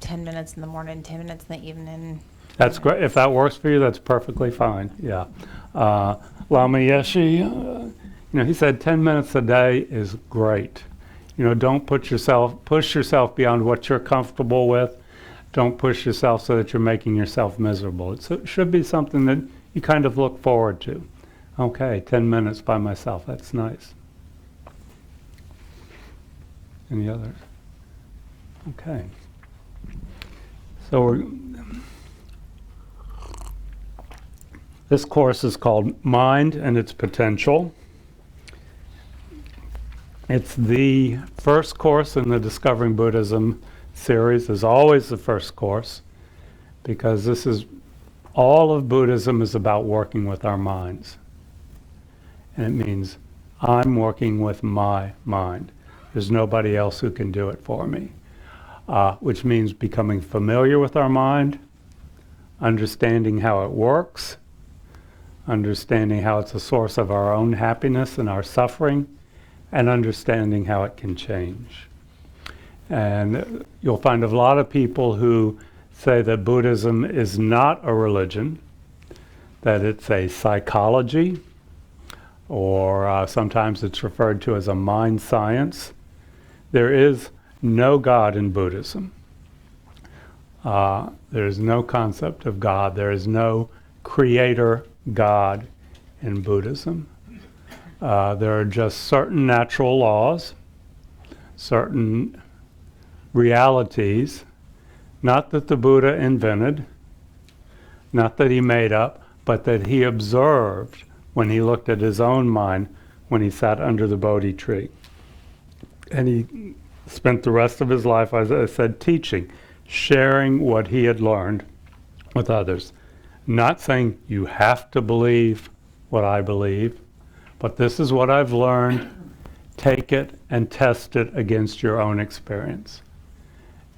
10 minutes in the morning, 10 minutes in the evening? That's great. If that works for you, that's perfectly fine. Yeah. Lama Yeshe, he said 10 minutes a day is great. Don't push yourself beyond what you're comfortable with. Don't push yourself so that you're making yourself miserable. It should be something that you kind of look forward to. Okay, 10 minutes by myself, that's nice. Any others? Okay. So this course is called Mind and Its Potential. It's the first course in the Discovering Buddhism series. It's always the first course, because this is all of Buddhism is about working with our minds. And it means I'm working with my mind. There's nobody else who can do it for me. Which means becoming familiar with our mind, understanding how it works, understanding how it's a source of our own happiness and our suffering, and understanding how it can change. And you'll find a lot of people who say that Buddhism is not a religion, that it's a psychology, or sometimes it's referred to as a mind science. There is no God in Buddhism. There is no concept of God. There is no creator God in Buddhism. There are just certain natural laws, certain realities, not that the Buddha invented, not that he made up, but that he observed when he looked at his own mind when he sat under the Bodhi tree. And he spent the rest of his life, as I said, teaching, sharing what he had learned with others. Not saying you have to believe what I believe, but this is what I've learned. Take it and test it against your own experience.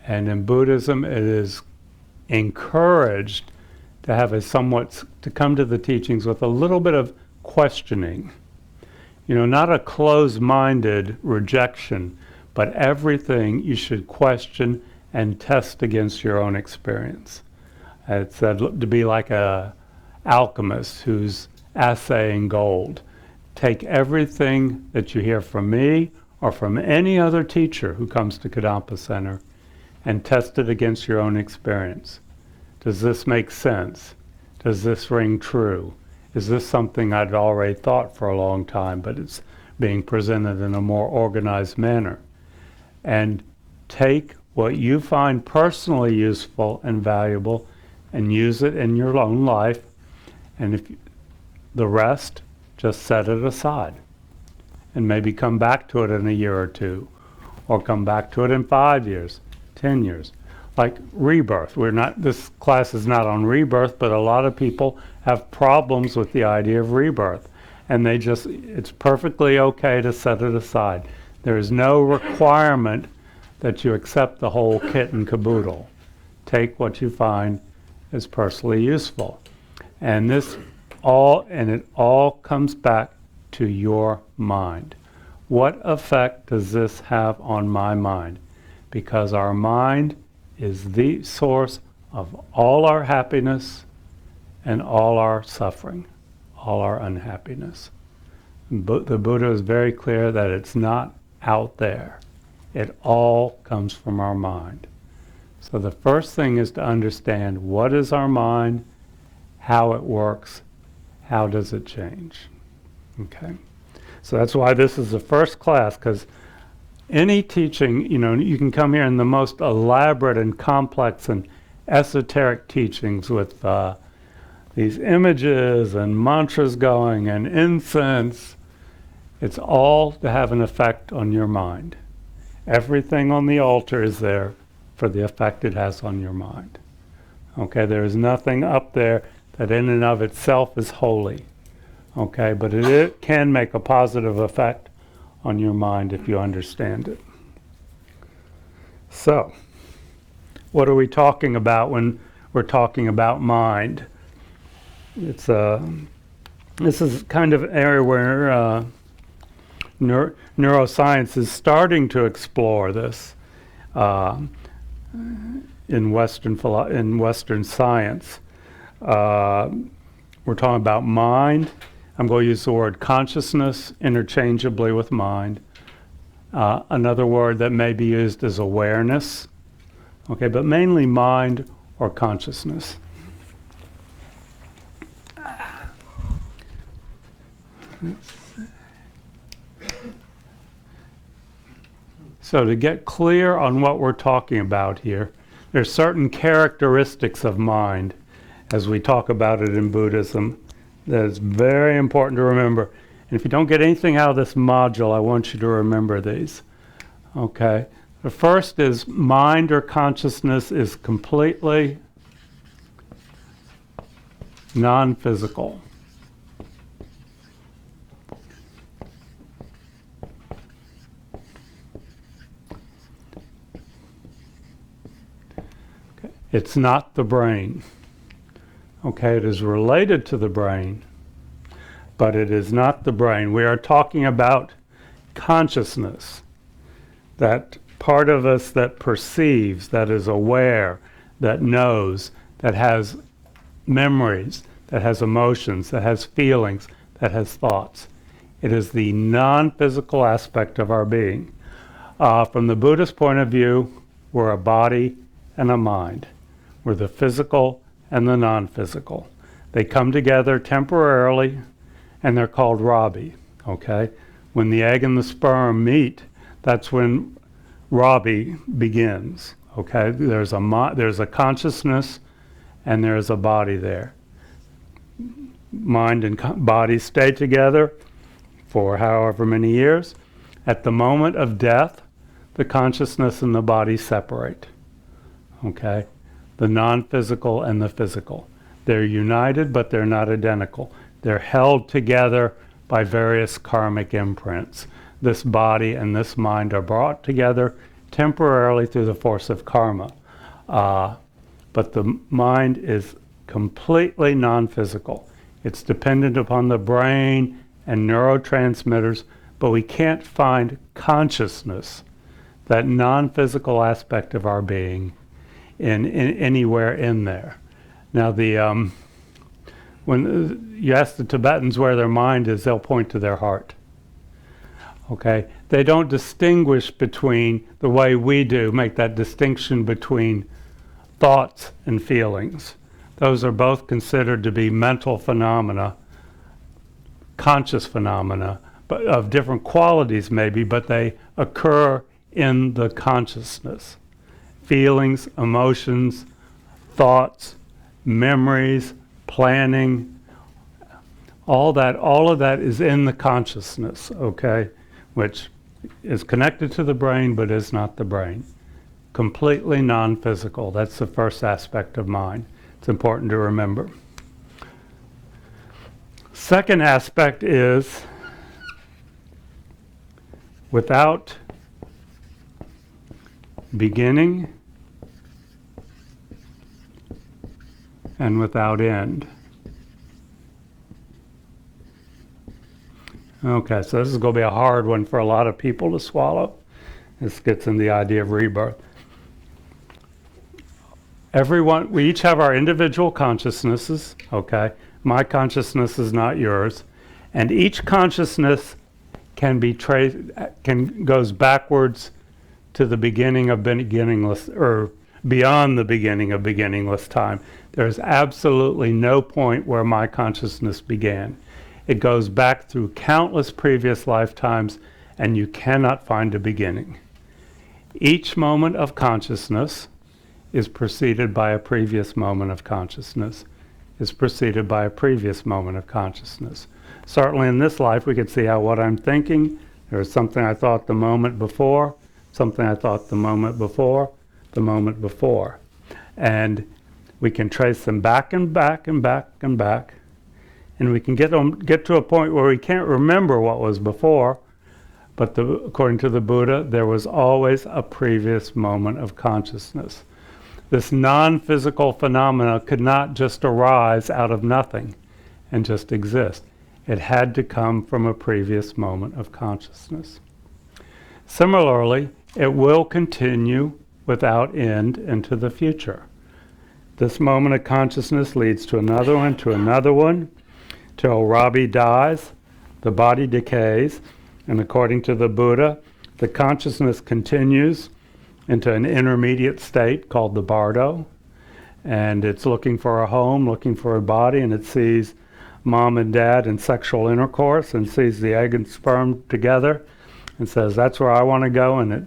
And in Buddhism, it is encouraged to have to come to the teachings with a little bit of questioning. Not a closed-minded rejection, but everything you should question and test against your own experience. It's said to be like a alchemist who's assaying gold. Take everything that you hear from me or from any other teacher who comes to Kadampa Center and test it against your own experience. Does this make sense? Does this ring true? Is this something I'd already thought for a long time, but it's being presented in a more organized manner? And take what you find personally useful and valuable and use it in your own life. And the rest, just set it aside. And maybe come back to it in a year or two, or come back to it in 5 years, 10 years. Like rebirth. This class is not on rebirth, but a lot of people have problems with the idea of rebirth. And it's perfectly okay to set it aside. There is no requirement that you accept the whole kit and caboodle. Take what you find is personally useful. And it all comes back to your mind. What effect does this have on my mind? Because our mind is the source of all our happiness and all our suffering, all our unhappiness. The Buddha is very clear that it's not out there. It all comes from our mind. So the first thing is to understand what is our mind, how it works, how does it change. Okay? So that's why this is the first class, because any teaching, you can come here in the most elaborate and complex and esoteric teachings with these images and mantras going and incense. It's all to have an effect on your mind. Everything on the altar is there for the effect it has on your mind. Okay, there is nothing up there that in and of itself is holy. Okay, but it can make a positive effect on your mind if you understand it. So, what are we talking about when we're talking about mind? This is kind of an area where neuroscience is starting to explore this in Western science. We're talking about mind. I'm going to use the word consciousness interchangeably with mind. Another word that may be used is awareness. Okay, but mainly mind or consciousness. So to get clear on what we're talking about here, there's certain characteristics of mind as we talk about it in Buddhism that is very important to remember. And if you don't get anything out of this module, I want you to remember these. Okay? The first is mind or consciousness is completely non-physical. Okay. It's not the brain. Okay, it is related to the brain, but it is not the brain. We are talking about consciousness, that part of us that perceives, that is aware, that knows, that has memories, that has emotions, that has feelings, that has thoughts. It is the non-physical aspect of our being. From the Buddhist point of view, we're a body and a mind. We're the physical and the non-physical. They come together temporarily, and they're called Rabi, okay? When the egg and the sperm meet, that's when Rabi begins, okay? There's a consciousness, and there's a body there. mind and body stay together for however many years. At the moment of death, the consciousness and the body separate. Okay? The non-physical and the physical. They're united, but they're not identical. They're held together by various karmic imprints. This body and this mind are brought together temporarily through the force of karma. But the mind is completely non-physical. It's dependent upon the brain and neurotransmitters, but we can't find consciousness, that non-physical aspect of our being, in anywhere in there. Now, when you ask the Tibetans where their mind is, they'll point to their heart. Okay? They don't distinguish between, the way we do, make that distinction between thoughts and feelings. Those are both considered to be mental phenomena, conscious phenomena, but of different qualities maybe, but they occur in the consciousness. Feelings, emotions, thoughts, memories, planning, all of that is in the consciousness, okay, which is connected to the brain but is not the brain. Completely non-physical. That's the first aspect of mind. It's important to remember. Second aspect is without beginning and without end. Okay, so this is going to be a hard one for a lot of people to swallow. This gets in the idea of rebirth. We each have our individual consciousnesses, okay? My consciousness is not yours. And each consciousness can be goes backwards to the beginning of beginningless, or beyond the beginning of beginningless time. There's absolutely no point where my consciousness began. It goes back through countless previous lifetimes, and you cannot find a beginning. Each moment of consciousness is preceded by a previous moment of consciousness, is preceded by a previous moment of consciousness. Certainly in this life, we can see how what I'm thinking, there's something I thought the moment before, something I thought the moment before, the moment before. And we can trace them back and back and back and back. And we can get to a point where we can't remember what was before, but according to the Buddha, there was always a previous moment of consciousness. This non-physical phenomena could not just arise out of nothing and just exist. It had to come from a previous moment of consciousness. Similarly, it will continue without end into the future. This moment of consciousness leads to another one, till Rabi dies, the body decays, and according to the Buddha, the consciousness continues into an intermediate state called the bardo, and it's looking for a home, looking for a body, and it sees mom and dad in sexual intercourse and sees the egg and sperm together and says, that's where I want to go, and it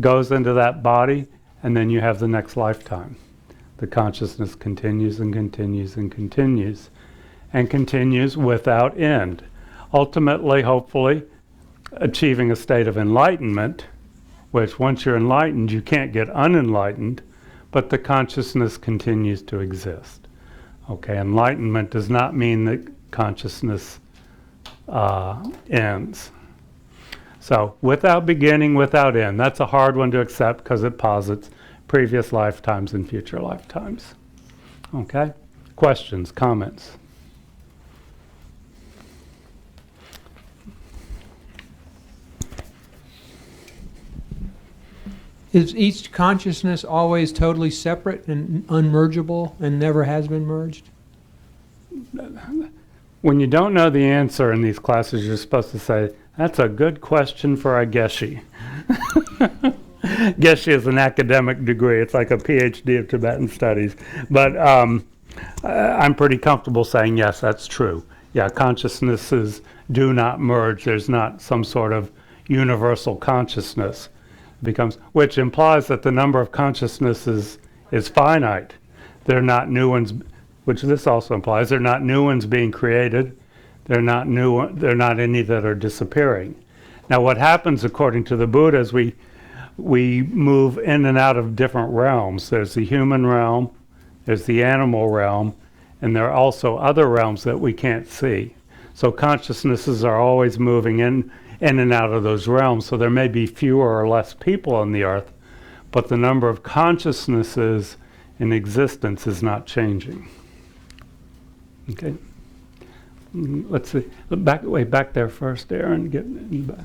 goes into that body, and then you have the next lifetime. The consciousness continues and continues and continues and continues without end. Ultimately, hopefully, achieving a state of enlightenment, which once you're enlightened, you can't get unenlightened, but the consciousness continues to exist. Okay, enlightenment does not mean that consciousness ends. So, without beginning, without end. That's a hard one to accept because it posits previous lifetimes and future lifetimes. Okay? Questions, comments? Is each consciousness always totally separate and unmergeable and never has been merged? When you don't know the answer in these classes, you're supposed to say, that's a good question for a Geshe. Geshe is an academic degree. It's like a PhD of Tibetan studies. But I'm pretty comfortable saying, yes, that's true. Yeah, consciousnesses do not merge. There's not some sort of universal consciousness. Which implies that the number of consciousnesses is finite. There are not new ones. which this also implies. They're not new ones being created. They're not any that are disappearing. Now what happens according to the Buddha is we move in and out of different realms. There's the human realm, there's the animal realm, and there are also other realms that we can't see. So consciousnesses are always moving in and out of those realms. So there may be fewer or less people on the earth, but the number of consciousnesses in existence is not changing. Okay. Let's see. Way back there first, Aaron. Get in the back.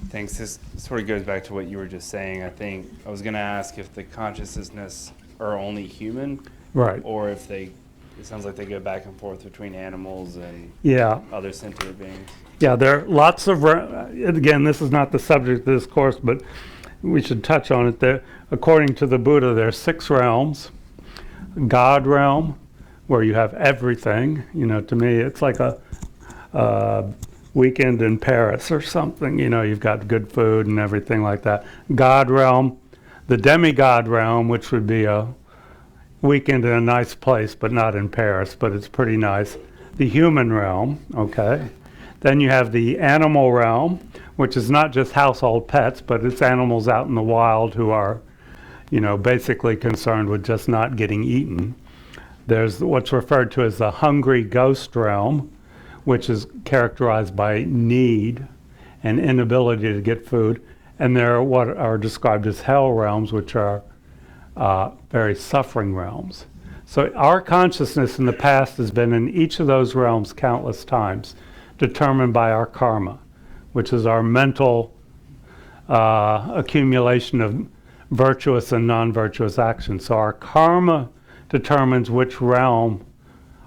Thanks. This sort of goes back to what you were just saying. I think I was going to ask if the consciousness are only human, Right. or if it sounds like they go back and forth between animals and other sentient beings. Yeah, there are lots of, again, this is not the subject of this course, but we should touch on it. There, according to the Buddha, there are 6 realms. God realm, where you have everything. To me, it's like a weekend in Paris or something. You've got good food and everything like that. God realm, the demigod realm, which would be a weekend in a nice place, but not in Paris, but it's pretty nice. The human realm, okay. Then you have the animal realm, which is not just household pets, but it's animals out in the wild who are, basically concerned with just not getting eaten. There's what's referred to as the hungry ghost realm, which is characterized by need and inability to get food. And there are what are described as hell realms, which are very suffering realms. So our consciousness in the past has been in each of those realms countless times, determined by our karma, which is our mental accumulation of virtuous and non-virtuous actions. So our karma determines which realm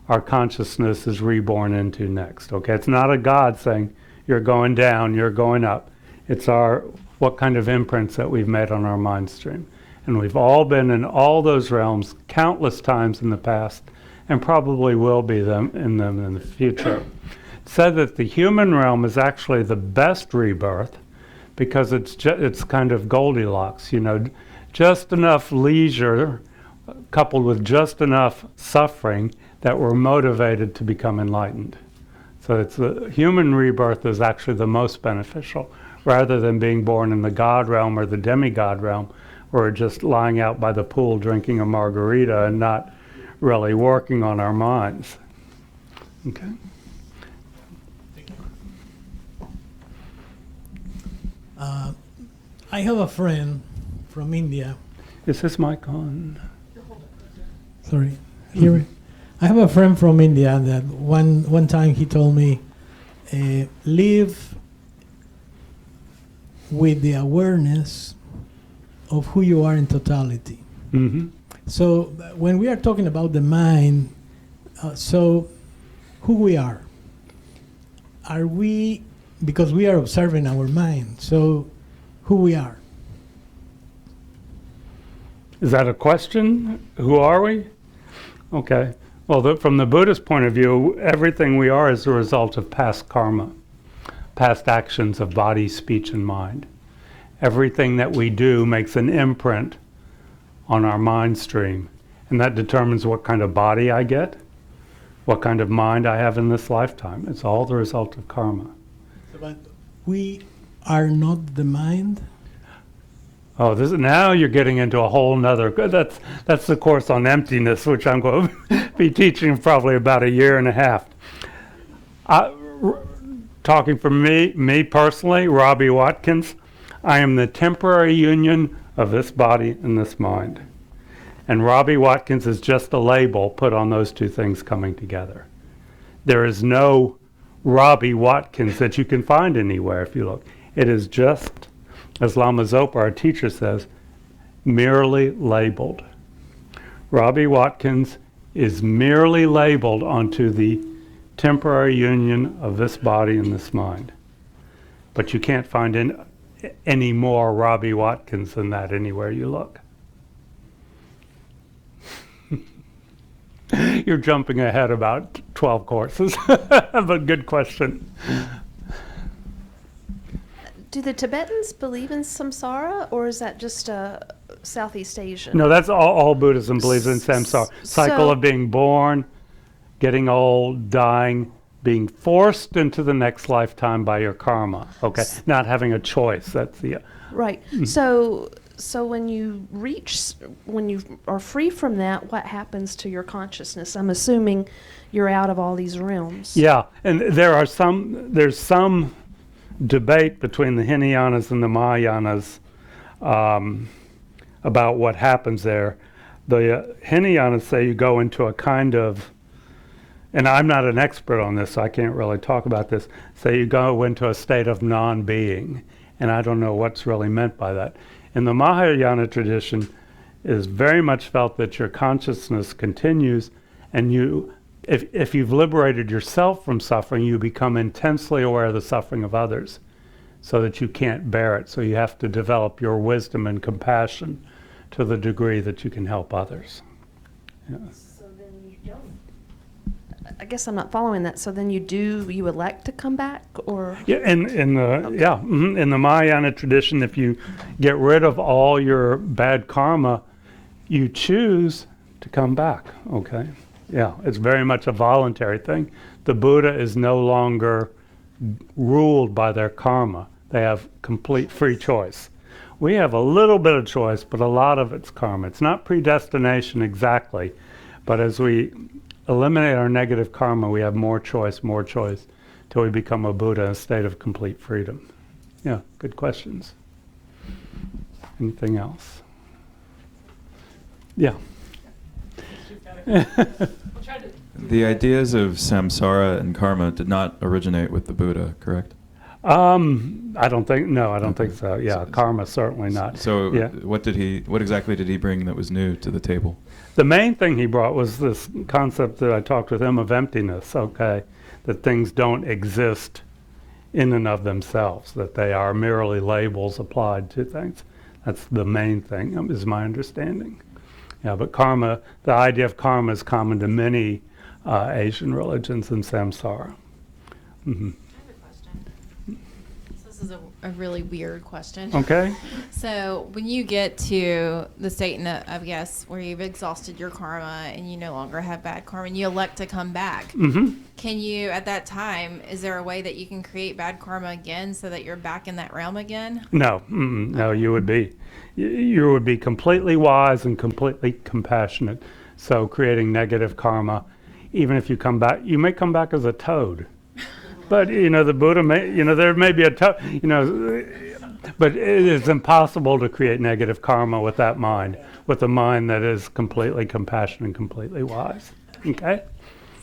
our consciousness is reborn into next. Okay, it's not a God saying you're going down, you're going up. It's what kind of imprints that we've made on our mind stream. And we've all been in all those realms countless times in the past, and probably will be in them in the future. It's said that the human realm is actually the best rebirth because it's kind of Goldilocks, just enough leisure coupled with just enough suffering that we're motivated to become enlightened. So it's the human rebirth is actually the most beneficial, rather than being born in the God realm or the demigod realm, where we're just lying out by the pool drinking a margarita and not really working on our minds. Okay. I have a friend from India. Is this mic on? Sorry. I have a friend from India that one time he told me, live with the awareness of who you are in totality. Mm-hmm. So when we are talking about the mind, so who we are we, because we are observing our mind, so who we are. Is that a question? Who are we? Okay. Well, from the Buddhist point of view, everything we are is a result of past karma, past actions of body, speech, and mind. Everything that we do makes an imprint on our mind stream, and that determines what kind of body I get, what kind of mind I have in this lifetime. It's all the result of karma. But we are not the mind. Oh, now you're getting into a whole nother. That's the course on emptiness, which I'm going to be teaching probably about 1.5 years. Talking for me personally, Robbie Watkins, I am the temporary union of this body and this mind. And Robbie Watkins is just a label put on those two things coming together. There is no Robbie Watkins that you can find anywhere if you look. It is just, as Lama Zopa, our teacher, says, merely labeled. Robbie Watkins is merely labeled onto the temporary union of this body and this mind. But you can't find any more Robbie Watkins than that anywhere you look. You're jumping ahead about 12 courses, but good question. Do the Tibetans believe in samsara, or is that just a Southeast Asian. No, that's all Buddhism believes in samsara. Cycle So- of being born, getting old, dying, being forced into the next lifetime by your karma. Okay, not having a choice. That's the Right. So when you are free from that, what happens to your consciousness? I'm assuming you're out of all these realms. yeah. And there's some debate between the Hinayanas and the Mahayanas about what happens there. The Hinayanas say you go into a kind of, and I'm not an expert on this, so I can't really talk about this, say you go into a state of non-being, and I don't know what's really meant by that. In the Mahayana tradition, it is very much felt that your consciousness continues, and if you've liberated yourself from suffering, you become intensely aware of the suffering of others, so that you can't bear it. So you have to develop your wisdom and compassion to the degree that you can help others. Yeah. So then you don't. I guess I'm not following that. So then you elect to come back, or? Yeah, in the Mahayana tradition, if you get rid of all your bad karma, you choose to come back. Okay, yeah, it's very much a voluntary thing. The Buddha is no longer ruled by their karma. They have complete free choice. We have a little bit of choice, but a lot of it's karma. It's not predestination exactly, but as we eliminate our negative karma, we have more choice till we become a Buddha in a state of complete freedom. Yeah, good questions. Anything else? Yeah. The ideas of samsara and karma did not originate with the Buddha, correct? I don't think so. Yeah, karma certainly not. So yeah. what exactly did he bring that was new to the table? The main thing he brought was this concept that I talked with him of emptiness, okay? That things don't exist in and of themselves, that they are merely labels applied to things. That's the main thing, is my understanding. Yeah, but karma, the idea of karma is common to many Asian religions and samsara. Mm-hmm. This is a really weird question. Okay. So when you get to the state, I guess, where you've exhausted your karma and you no longer have bad karma and you elect to come back, can you, at that time, is there a way that you can create bad karma again so that you're back in that realm again? No, no, you would be completely wise and completely compassionate. So creating negative karma, even if you come back, you may come back as a toad. But, the Buddha may, there may be a toad, but it is impossible to create negative karma with that mind, with a mind that is completely compassionate and completely wise. Okay?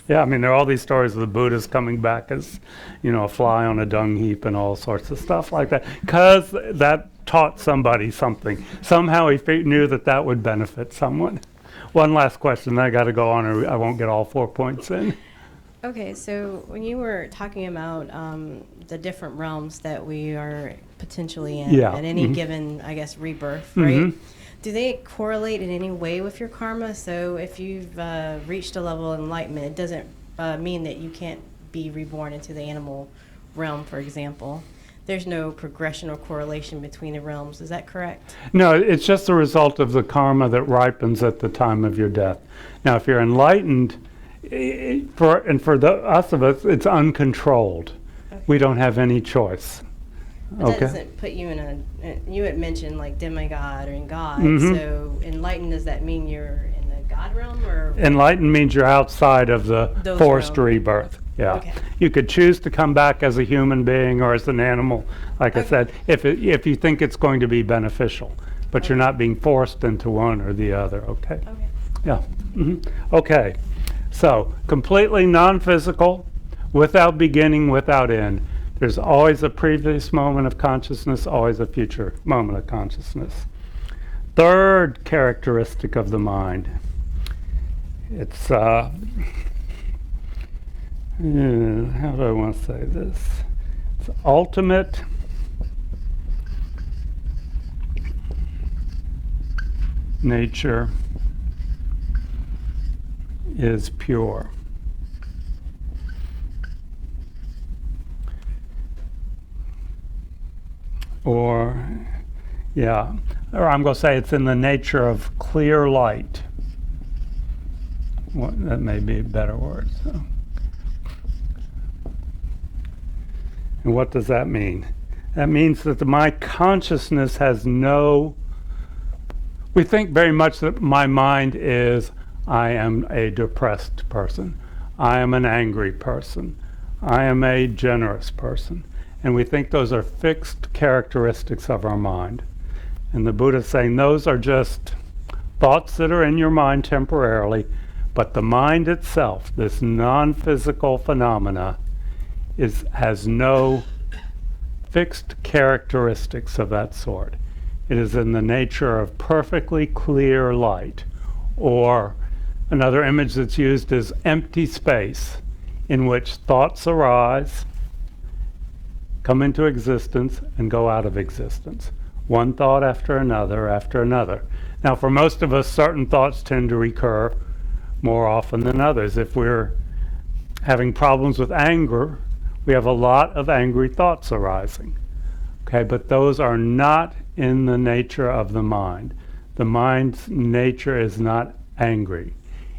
Yeah, I mean, there are all these stories of the Buddhas coming back as, a fly on a dung heap and all sorts of stuff like that, because that taught somebody something. Somehow he knew that would benefit someone. One last question, then I got to go on, or I won't get all 4 points in. Okay, so when you were talking about the different realms that we are potentially in at any given, I guess, rebirth, right? Do they correlate in any way with your karma? So if you've reached a level of enlightenment, it doesn't mean that you can't be reborn into the animal realm, for example. There's no progression or correlation between the realms. Is that correct? No, it's just a result of the karma that ripens at the time of your death. Now, if you're enlightened, for the us of us, it's uncontrolled. Okay. We don't have any choice. But that doesn't put you in you had mentioned like demigod or in God. So enlightened, does that mean you're in the God realm, or? Enlightened means you're outside of the forced rebirth. Yeah. Okay. You could choose to come back as a human being or as an animal, like I said, if you think it's going to be beneficial, but you're not being forced into one or the other. Okay. Yeah. Okay. So, completely non-physical, without beginning, without end. There's always a previous moment of consciousness, always a future moment of consciousness. Third characteristic of the mind. It's, how do I want to say this? It's ultimate nature is pure. Or Yeah. Or I'm going to say it's in the nature of clear light. Well, that may be a better word. So. And what does that mean? That means that my consciousness has no... We think very much that my mind is, I am a depressed person. I am an angry person. I am a generous person. And we think those are fixed characteristics of our mind. And the Buddha is saying those are just thoughts that are in your mind temporarily, but the mind itself, this non-physical phenomena, has no fixed characteristics of that sort. It is in the nature of perfectly clear light, or another image that's used is empty space, in which thoughts arise, come into existence, and go out of existence. One thought after another after another. Now, for most of us, certain thoughts tend to recur more often than others. If we're having problems with anger, we have a lot of angry thoughts arising. Okay, but those are not in the nature of the mind. The mind's nature is not angry.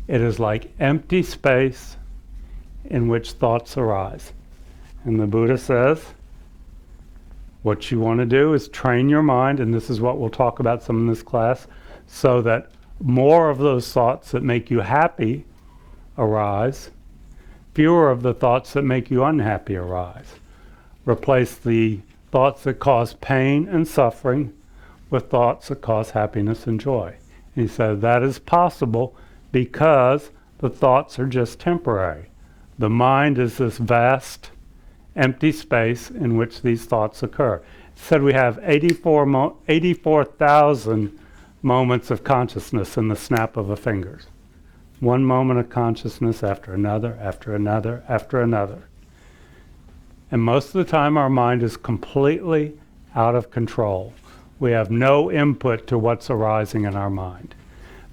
It is like empty space in which thoughts arise. And the Buddha says, what you want to do is train your mind, and this is what we'll talk about some in this class, so that more of those thoughts that make you happy arise, fewer of the thoughts that make you unhappy arise. Replace the thoughts that cause pain and suffering with thoughts that cause happiness and joy. And he said that is possible because the thoughts are just temporary. The mind is this vast empty space in which these thoughts occur. It said we have 84,000 moments of consciousness in the snap of a finger. One moment of consciousness after another, after another, after another. And most of the time our mind is completely out of control. We have no input to what's arising in our mind.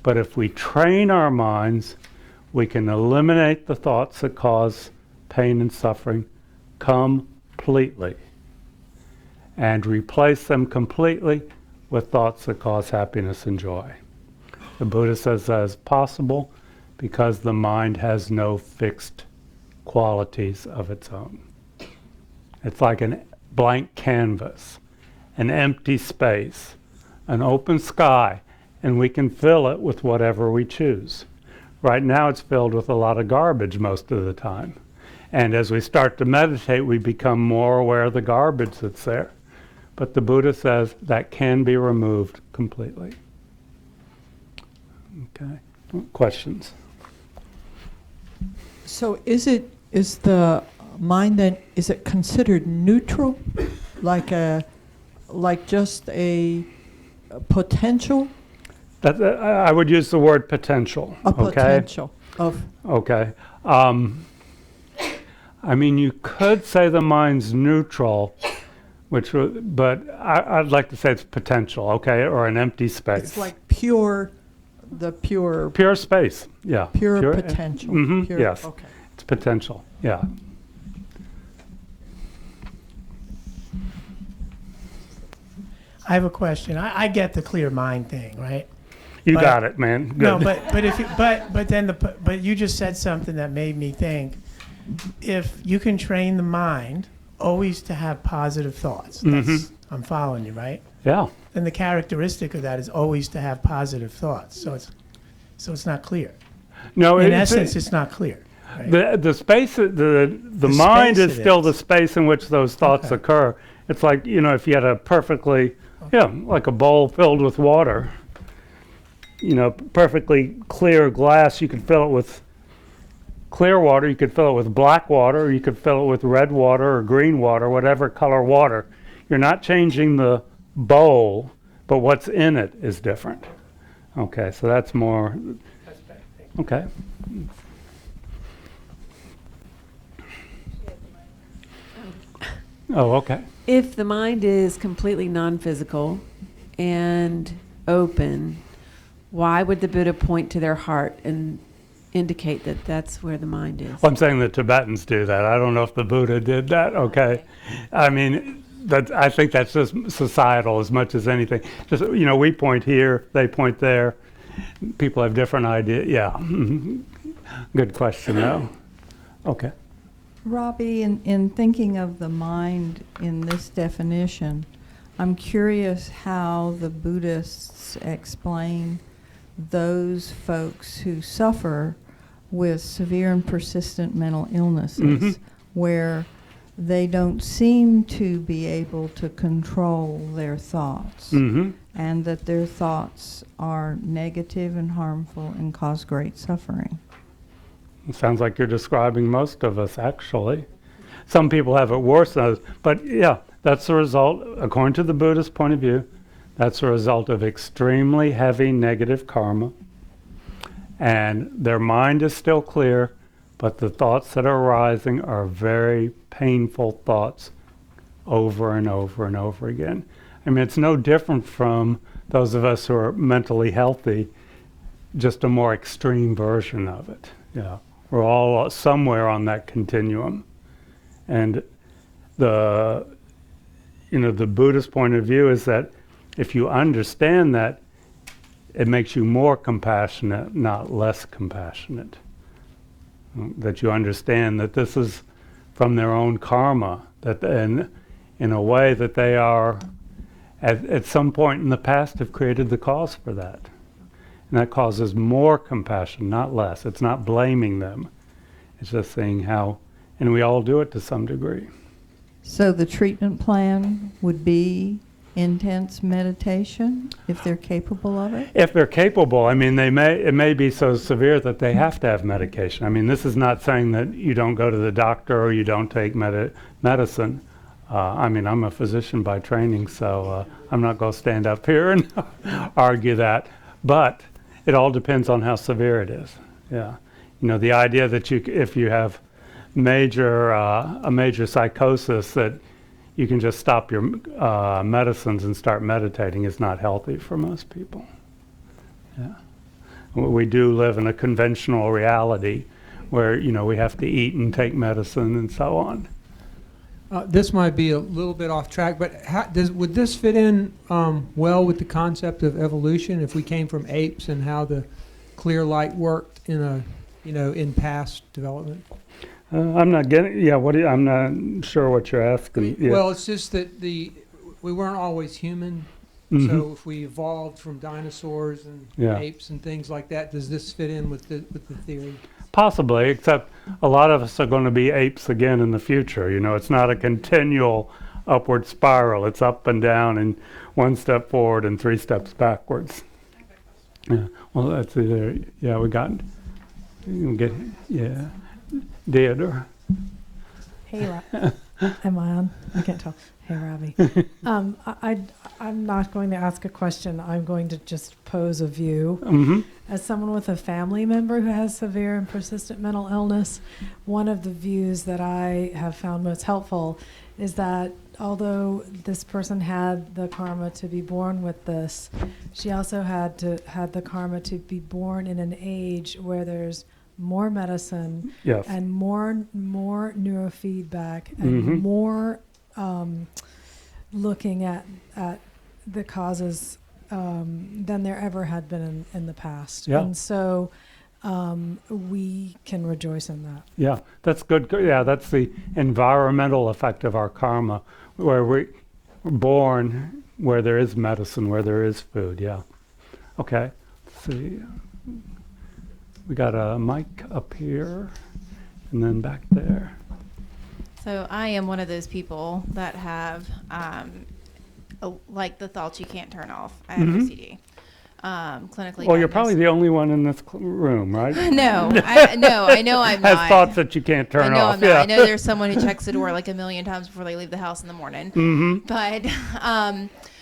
But if we train our minds, we can eliminate the thoughts that cause pain and suffering completely, and replace them completely with thoughts that cause happiness and joy. The Buddha says that is possible because the mind has no fixed qualities of its own. It's like a blank canvas, an empty space, an open sky, and we can fill it with whatever we choose. Right now it's filled with a lot of garbage most of the time. And as we start to meditate, we become more aware of the garbage that's there. But the Buddha says that can be removed completely. Okay. Questions? So is the mind then, is it considered neutral? Like just a potential? I would use the word potential. A potential of. Okay. I mean, you could say the mind's neutral, but I'd like to say it's potential, okay, or an empty space. It's like pure space, yeah. Pure potential. Mm-hmm, yes, okay. It's potential, yeah. I have a question. I get the clear mind thing, right? You got it, man. Good. No, but you just said something that made me think. If you can train the mind always to have positive thoughts, I'm following you, right? Yeah. Then the characteristic of that is always to have positive thoughts. So it's not clear. No, in essence, it's not clear. Right? The space, the mind is still the space in which those thoughts occur. It's like, if you had a perfectly, like a bowl filled with water, perfectly clear glass, you could fill it with clear water, you could fill it with black water, or you could fill it with red water or green water, whatever color water. You're not changing the bowl, but what's in it is different. Okay, so that's more, okay. Oh, okay. If the mind is completely non-physical and open, why would the Buddha point to their heart and indicate that that's where the mind is? Well, I'm saying the Tibetans do that. I don't know if the Buddha did that, okay? I mean, I think that's just societal as much as anything. Just, we point here, they point there. People have different ideas. Yeah. Good question, though. Okay. Robbie, in thinking of the mind in this definition, I'm curious how the Buddhists explain those folks who suffer with severe and persistent mental illnesses, where they don't seem to be able to control their thoughts, and that their thoughts are negative and harmful and cause great suffering. It sounds like you're describing most of us, actually. Some people have it worse than others, but yeah, that's the result, according to the Buddhist point of view, that's a result of extremely heavy negative karma. And their mind is still clear, but the thoughts that are arising are very painful thoughts over and over and over again. I mean, it's no different from those of us who are mentally healthy, just a more extreme version of it. Yeah, we're all somewhere on that continuum. And the Buddhist point of view is that if you understand that, it makes you more compassionate, not less compassionate. That you understand that this is from their own karma, that in a way that they are, at some point in the past, have created the cause for that. And that causes more compassion, not less. It's not blaming them. It's just saying how, and we all do it to some degree. So the treatment plan would be intense meditation, if they're capable of it? If they're capable, I mean, it may be so severe that they have to have medication. I mean, this is not saying that you don't go to the doctor or you don't take medicine. I mean, I'm a physician by training, so I'm not going to stand up here and argue that. But it all depends on how severe it is. Yeah, the idea that if you have a major psychosis, that you can just stop your medicines and start meditating is not healthy for most people. Yeah, we do live in a conventional reality where we have to eat and take medicine and so on. This might be a little bit off track, but would this fit in well with the concept of evolution? If we came from apes and how the clear light worked in past development? I'm not getting. Yeah, I'm not sure what you're asking. Yeah. Well, it's just that we weren't always human. So if we evolved from dinosaurs and apes and things like that, does this fit in with the theory? Possibly, except a lot of us are going to be apes again in the future. It's not a continual upward spiral. It's up and down and 1 step forward and 3 steps backwards. Yeah. Well, that's either. Yeah, we got. You can get. Yeah. Theodore. Hey, am I on? I can't tell. Hey, Robbie. I'm not going to ask a question. I'm going to just pose a view. As someone with a family member who has severe and persistent mental illness, one of the views that I have found most helpful is that although this person had the karma to be born with this, she also had the karma to be born in an age where there's more medicine and more neurofeedback and more looking at the causes than there ever had been in the past. Yeah. And so we can rejoice in that. Yeah, that's good. Yeah, that's the environmental effect of our karma, where we're born where there is medicine, where there is food. Yeah. Okay. Let's see. We got a mic up here and then back there. So I am one of those people that have like the thoughts you can't turn off. I have OCD. Clinically. Well, you're probably the only one in this room, right? No, I know I'm not. Has thoughts that you can't turn off. I'm not. I know there's someone who checks the door like 1,000,000 times before they leave the house in the morning.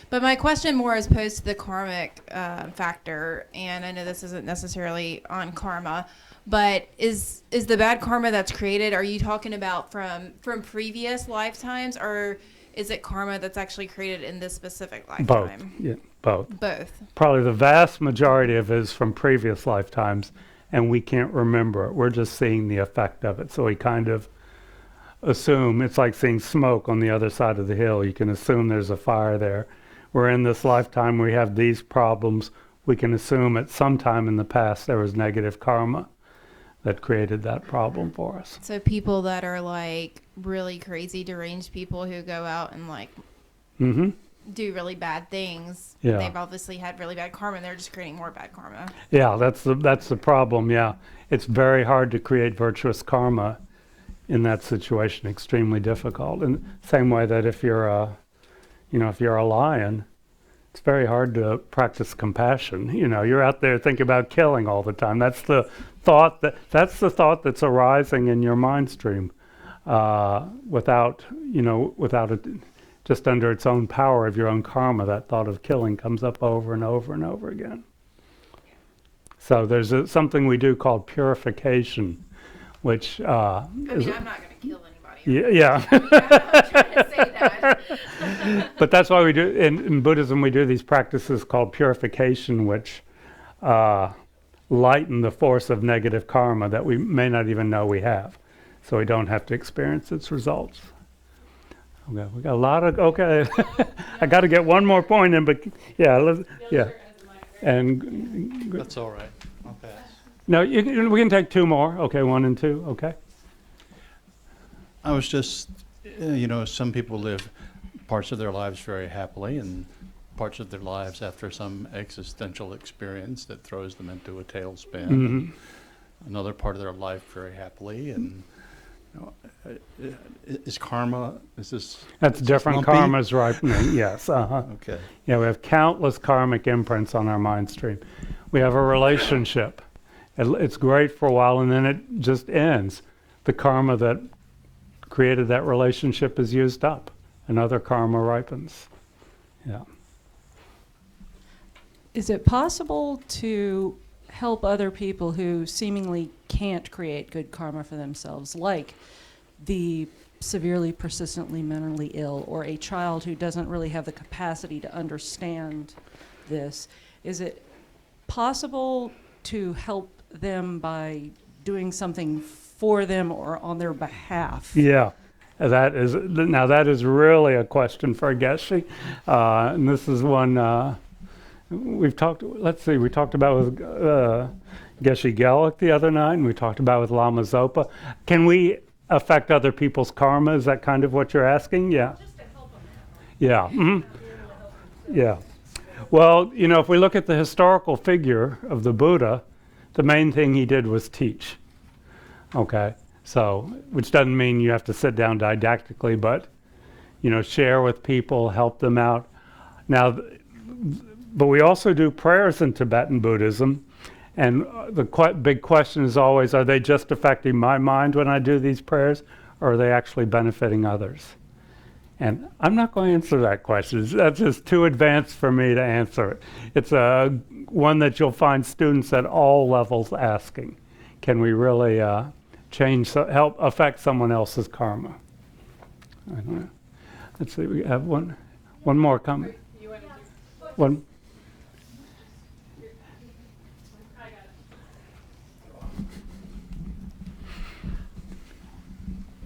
But my question more is posed to the karmic factor, and I know this isn't necessarily on karma, but is the bad karma that's created, are you talking about from previous lifetimes, or is it karma that's actually created in this specific lifetime? Both. Yeah, both. Both. Probably the vast majority of it is from previous lifetimes, and we can't remember it. We're just seeing the effect of it. So we kind of assume, it's like seeing smoke on the other side of the hill. You can assume there's a fire there. Where in this lifetime we have these problems, we can assume at some time in the past there was negative karma that created that problem for us. So people that are like really crazy, deranged people who go out and like do really bad things, they've obviously had really bad karma, and they're just creating more bad karma. Yeah, that's the problem. Yeah, it's very hard to create virtuous karma in that situation. Extremely difficult. And same way that if you're a lion, it's very hard to practice compassion. You're out there thinking about killing all the time. That's the thought that's arising in your mind stream, without it, just under its own power of your own karma. That thought of killing comes up over and over and over again. So there's something we do called purification, which I'm not going to kill anybody. Yeah. I'm not trying to say that. But that's why we do, in Buddhism, we do these practices called purification, which lighten the force of negative karma that we may not even know we have, so we don't have to experience its results. Okay, we got a lot of, I got to get one more point in, but and That's all right. I'll pass. No, we can take two more. Okay, 1 and 2. Okay. I was just, some people live parts of their lives very happily and parts of their lives after some existential experience that throws them into a tailspin. Another part of their life very happily, and is karma, that's different karma's ripening. Yes. Okay. Yeah, we have countless karmic imprints on our mind stream. We have a relationship. It's great for a while, and then it just ends. The karma that created that relationship is used up. Another karma ripens. Yeah. Is it possible to help other people who seemingly can't create good karma for themselves, like the severely persistently mentally ill, or a child who doesn't really have the capacity to understand this? Is it possible to help them by doing something for them or on their behalf? Yeah. That is really a question for Geshe. And this is one we talked about with Geshe Gelik the other night, and we talked about with Lama Zopa. Can we affect other people's karma? Is that kind of what you're asking? Yeah. Just to help them out. Yeah. Mm-hmm. Yeah. Well, if we look at the historical figure of the Buddha, the main thing he did was teach. Okay. So, which doesn't mean you have to sit down didactically, but, share with people, help them out. Now, but we also do prayers in Tibetan Buddhism, and the big question is always, are they just affecting my mind when I do these prayers, or are they actually benefiting others? And I'm not going to answer that question. That's just too advanced for me to answer it. It's one that you'll find students at all levels asking. Can we really help affect someone else's karma? I don't know. Let's see, we have one more comment. One.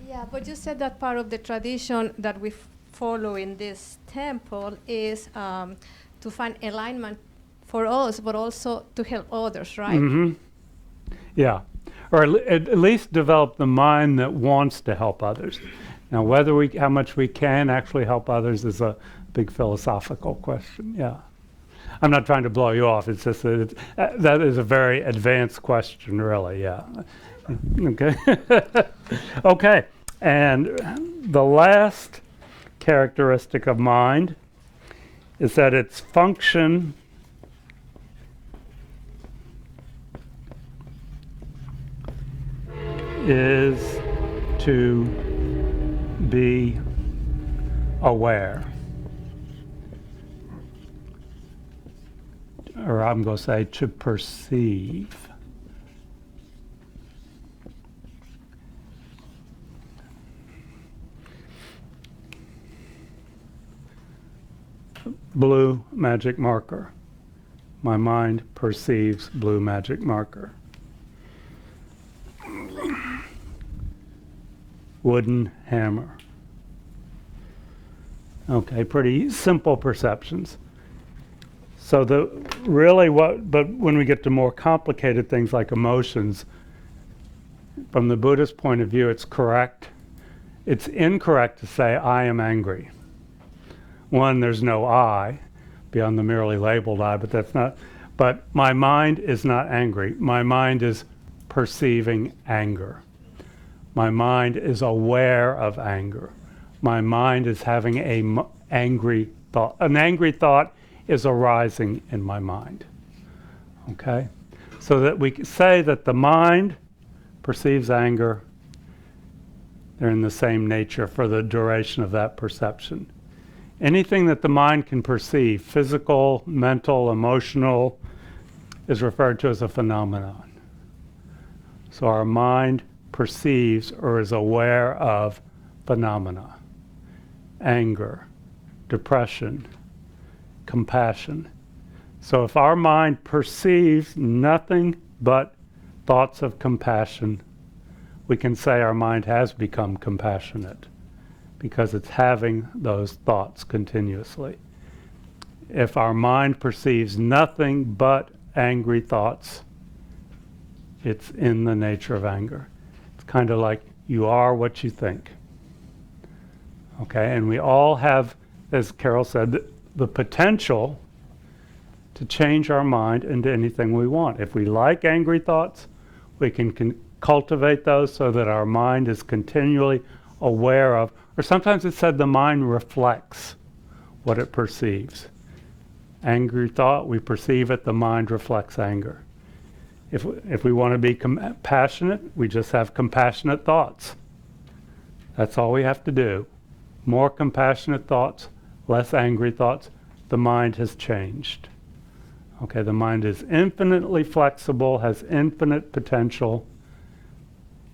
Yeah, but you said that part of the tradition that we follow in this temple is to find alignment for us, but also to help others, right? Mm-hmm. Yeah. Or at least develop the mind that wants to help others. Now, how much we can actually help others is a big philosophical question. Yeah, I'm not trying to blow you off. It's just that is a very advanced question, really. Yeah. Okay. Okay. And the last characteristic of mind is that its function is to be aware. Or I'm going to say to perceive. Blue magic marker. My mind perceives blue magic marker. wooden hammer. Okay, pretty simple perceptions. So but when we get to more complicated things like emotions, from the Buddhist point of view, it's correct. It's incorrect to say, I am angry. One, there's no I beyond the merely labeled I, but my mind is not angry. My mind is perceiving anger. My mind is aware of anger. My mind is having an angry thought. An angry thought is arising in my mind. Okay? So that we say that the mind perceives anger, they're in the same nature for the duration of that perception. Anything that the mind can perceive, physical, mental, emotional, is referred to as a phenomenon. So our mind perceives or is aware of phenomena. Anger, depression, compassion. So if our mind perceives nothing but thoughts of compassion, we can say our mind has become compassionate because it's having those thoughts continuously. If our mind perceives nothing but angry thoughts, it's in the nature of anger. It's kind of like you are what you think. Okay, and we all have, as Carol said, the potential to change our mind into anything we want. If we like angry thoughts, we can cultivate those so that our mind is continually aware of, or sometimes it's said the mind reflects what it perceives. Angry thought, we perceive it, the mind reflects anger. If we want to be compassionate, we just have compassionate thoughts. That's all we have to do. More compassionate thoughts, less angry thoughts, the mind has changed. Okay, the mind is infinitely flexible, has infinite potential.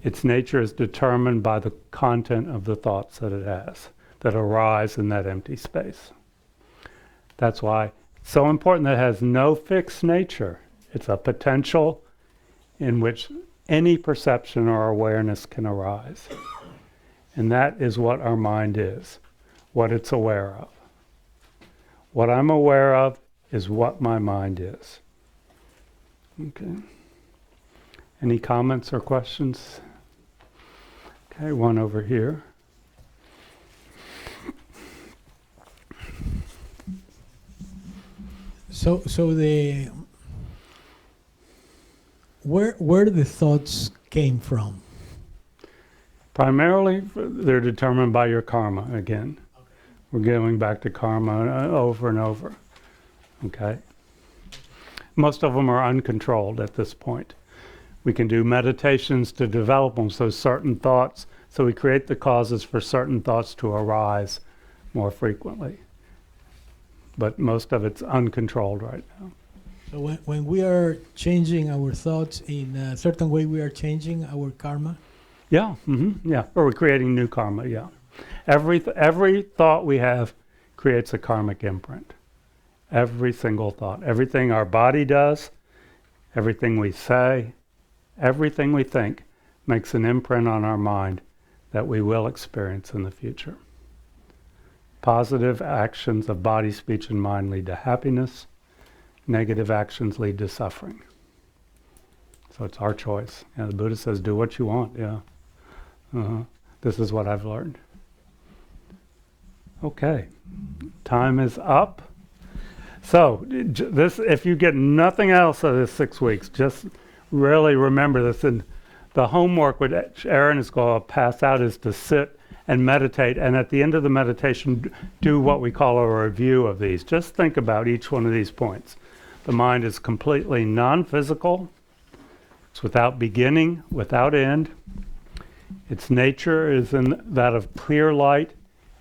Its nature is determined by the content of the thoughts that it has, that arise in that empty space. That's why it's so important that it has no fixed nature. It's a potential in which any perception or awareness can arise. And that is what our mind is, what it's aware of. What I'm aware of is what my mind is. Okay. Any comments or questions? Okay, one over here. So where the thoughts came from? Primarily, they're determined by your karma again. Okay. We're going back to karma over and over. Okay? Most of them are uncontrolled at this point. We can do meditations to develop them, so certain thoughts, so we create the causes for certain thoughts to arise more frequently. But most of it's uncontrolled right now. So when we are changing our thoughts in a certain way, we are changing our karma? Yeah, yeah. Or we're creating new karma, yeah. Every thought we have creates a karmic imprint. Every single thought. Everything our body does, everything we say, everything we think makes an imprint on our mind that we will experience in the future. Positive actions of body, speech, and mind lead to happiness. Negative actions lead to suffering. So it's our choice. Yeah, the Buddha says, do what you want, yeah. This is what I've learned. Okay, time is up. So this, if you get nothing else out of this 6 weeks, just really remember this. And the homework which Aaron is going to pass out is to sit and meditate. And at the end of the meditation, do what we call a review of these. Just think about each one of these points. The mind is completely non-physical. It's without beginning, without end. Its nature is in that of clear light,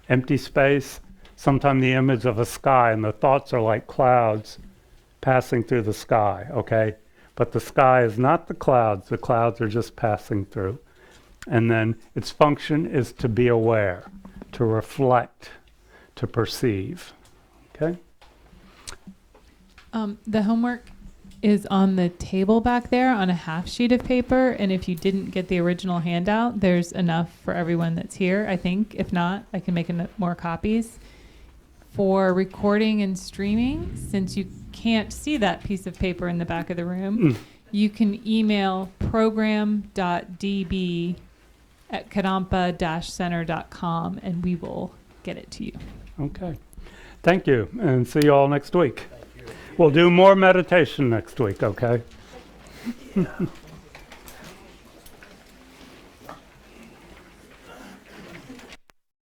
empty space, sometimes the image of a sky, and the thoughts are like clouds passing through the sky, okay? But the sky is not the clouds are just passing through. And then its function is to be aware, to reflect, to perceive, okay? The homework is on the table back there on a half sheet of paper. And if you didn't get the original handout, there's enough for everyone that's here, I think. If not, I can make more copies. For recording and streaming, since you can't see that piece of paper in the back of the room, you can email program.db@kadampa-center.com and we will get it to you. Okay. Thank you, and see you all next week. We'll do more meditation next week, okay?